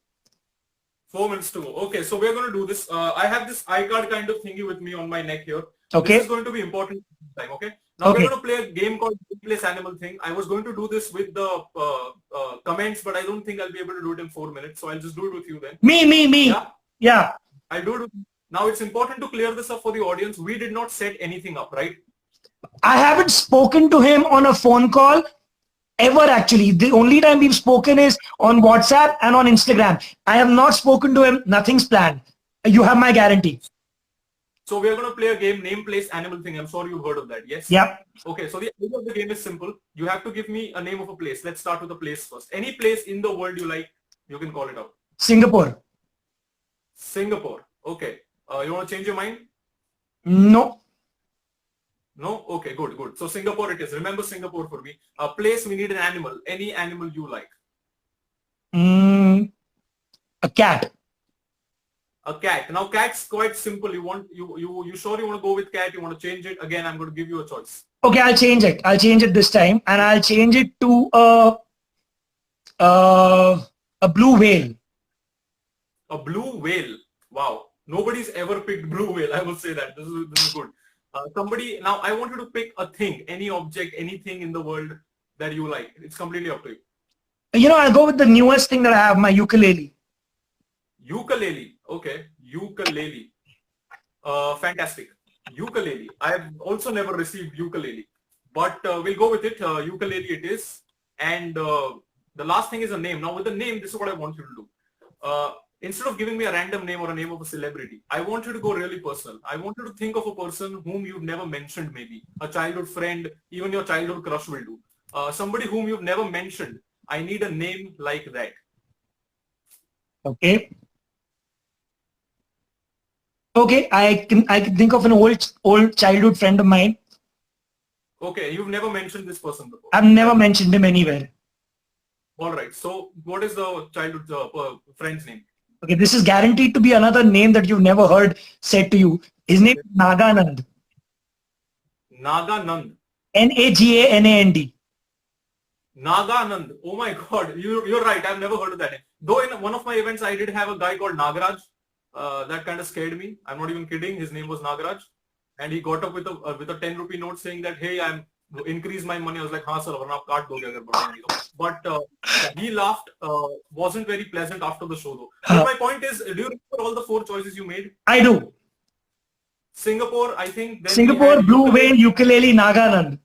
4 minutes to go. Okay, so we're going to do this. I have this iCard kind of thingy with me on my neck here. Okay. This is going to be important time, okay? Now we're going to play a game called Place Animal Thing. I was going to do this with the comments, but I don't think I'll be able to do it in 4 minutes. So I'll just do it with you then. Me. Yeah. I'll do it with you. Now it's important to clear this up for the audience. We did not set anything up, right? I haven't spoken to him on a phone call ever, actually. The only time we've spoken is on WhatsApp and on Instagram. I have not spoken to him. Nothing's planned. You have my guarantee. So we are going to play a game, Name, Place, Animal Thing. I'm sure you've heard of that, yes? Yep. Okay, so the idea of the game is simple. You have to give me a name of a place. Let's start with a place first. Any place in the world you like, you can call it out. Singapore. Okay. You want to change your mind? No. No? Okay, good. So Singapore it is. Remember Singapore for me. A place, we need an animal. Any animal you like. A cat. A cat. Now cat's quite simple. You sure you want to go with cat? You want to change it? Again, I'm going to give you a choice. Okay, I'll change it. I'll change it this time, and I'll change it to a blue whale. A blue whale. Wow. Nobody's ever picked blue whale. I will say that. This is good. Now I want you to pick a thing, any object, anything in the world that you like. It's completely up to you. You know, I'll go with the newest thing that I have, my ukulele. Ukulele. Okay. Ukulele. Fantastic. Ukulele. I have also never received ukulele, but we'll go with it. Ukulele it is. And the last thing is a name. Now with the name, this is what I want you to do. Instead of giving me a random name or a name of a celebrity, I want you to go really personal. I want you to think of a person whom you've never mentioned, maybe a childhood friend, even your childhood crush will do. Somebody whom you've never mentioned. I need a name like that. Okay. Okay, I can think of an old childhood friend of mine. Okay, you've never mentioned this person before. I've never mentioned him anywhere. All right. So what is the childhood friend's name? Okay, this is guaranteed to be another name that you've never heard said to you. His name is Naganand. Naganand. Naganand. Naganand. Oh my God. You're right. I've never heard of that name. Though in one of my events, I did have a guy called Nagaraj. That kind of scared me. I'm not even kidding. His name was Nagaraj. And he got up with a 10 rupee note saying that, hey, I'm increase my money. I was like, हाँ sir, वरना आप काट दोगे अगर बढ़ाएंगे तो. But he laughed. Wasn't very pleasant after the show though. But my point is, do you remember all the 4 choices you made? I do. Singapore, I think. Then Singapore, blue whale, ukulele, Naganand.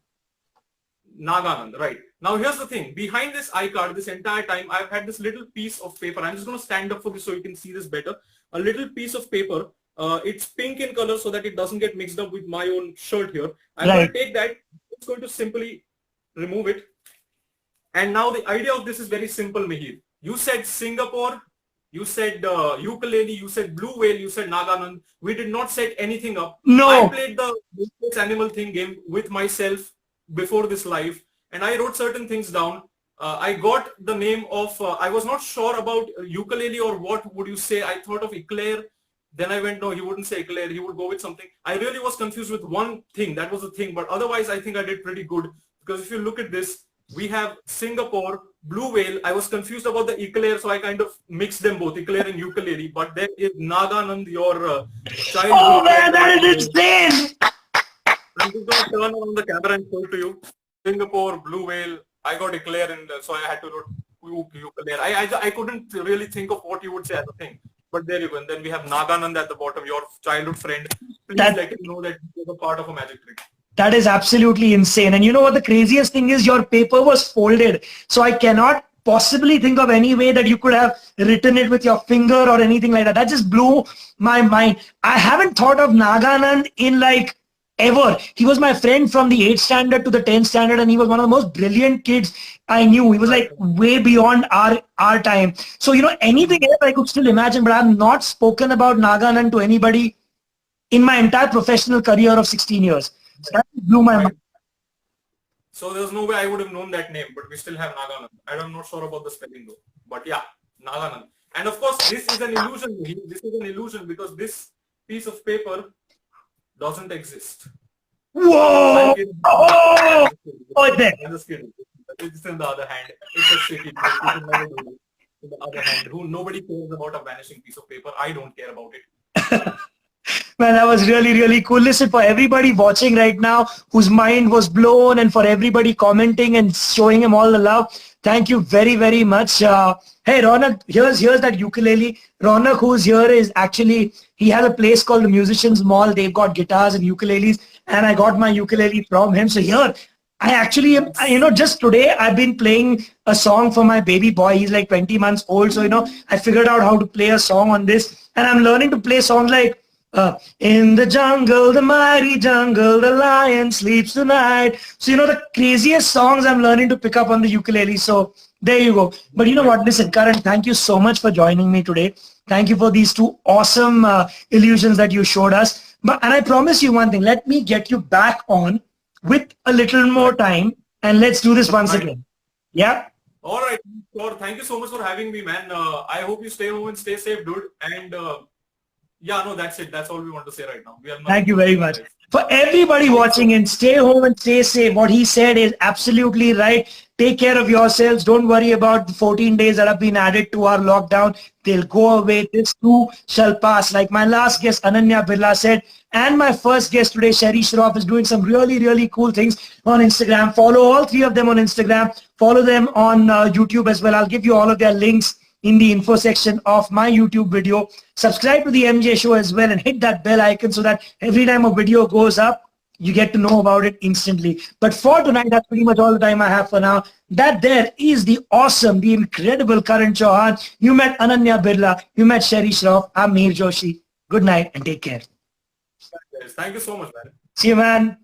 Naganand, right. Now here's the thing. Behind this iCard, this entire time, I've had this little piece of paper. I'm just going to stand up for this so you can see this better. A little piece of paper. It's pink in color so that it doesn't get mixed up with my own shirt here. I'm going to take that. It's going to simply remove it. And now the idea of this is very simple, Mihir. You said Singapore, you said ukulele, you said blue whale, you said Naganand. We did not set anything up. No. I played the animal thing game with myself before this live, and I wrote certain things down. I got the name of, I was not sure about ukulele or what would you say. I thought of eclair. Then I went, no, he wouldn't say eclair. He would go with something. I really was confused with one thing. That was the thing. But otherwise, I think I did pretty good. Because if you look at this, We have Singapore, Blue Whale. I was confused about the eclair, so I kind of mixed them both, eclair and ukulele. But there is Naganand, your childhood. Oh man, that is insane! I'm just going to turn on the camera and show to you. Singapore, Blue Whale. I got eclair, and so I had to wrote ukulele. I couldn't really think of what you would say as a thing. But there you go. And then we have Naganand at the bottom, your childhood friend. Please let him know that he was a part of a magic trick. That is absolutely insane. And you know what the craziest thing is? Your paper was folded. So I cannot possibly think of any way that you could have written it with your finger or anything like that. That just blew my mind. I haven't thought of Naganand in like ever. He was my friend from the 8th standard to the 10th standard, and he was one of the most brilliant kids I knew. He was like way beyond our time. So, you know, anything else I could still imagine, but I've not spoken about Naganand to anybody in my entire professional career of 16 years. So that blew my mind. So there's no way I would have known that name, but we still have Naganand. I'm not sure about the spelling though. But yeah, Naganand. And of course, this is an illusion. This is an illusion because this piece of paper doesn't exist. Whoa! Oh! Oh, there. I'm just kidding. It's in the other hand. It's a tricky thing. In the other hand, nobody cares about a vanishing piece of paper. I don't care about it. Man, that was really, really cool. Listen, for everybody watching right now whose mind was blown, and for everybody commenting and showing him all the love, thank you very, very much. Hey, Ronak, here's that ukulele. Ronak, who's here, is actually, he has a place called the Musicians Mall. They've got guitars and ukuleles, and I got my ukulele from him. So here, I actually am, you know, just today I've been playing a song for my baby boy. He's like 20 months old. So, you know, I figured out how to play a song on this, and I'm learning to play songs like, in the jungle, the mighty jungle, the lion sleeps tonight. So, you know, the craziest songs I'm learning to pick up on the ukulele. So there you go. But you know what? Listen, Karan, thank you so much for joining me today. Thank you for these two awesome illusions that you showed us. And I promise you one thing, let me get you back on with a little more time, and let's do this once again. Yeah? All right. Sure. Thank you so much for having me, man. I hope you stay home and stay safe, dude. And yeah, no, that's it. That's all we want to say right now. Thank you very much. For everybody watching, and stay home and stay safe. What he said is absolutely right. Take care of yourselves. Don't worry about the 14 days that have been added to our lockdown. They'll go away. This too shall pass. Like my last guest, Ananya Birla, said, and my first guest today, Sherry Shroff, is doing some really, really cool things on Instagram. Follow all three of them on Instagram. Follow them on YouTube as well. I'll give you all of their links in the info section of my YouTube video. Subscribe to the MJ Show as well, and hit that bell icon so that every time a video goes up, you get to know about it instantly. But for tonight, that's pretty much all the time I have for now. That there is the awesome, the incredible Karan Chauhan. You met Ananya Birla. You met Sherry Shroff. I'm Mihir Joshi. Good night and take care. Thank you so much, man. See you, man.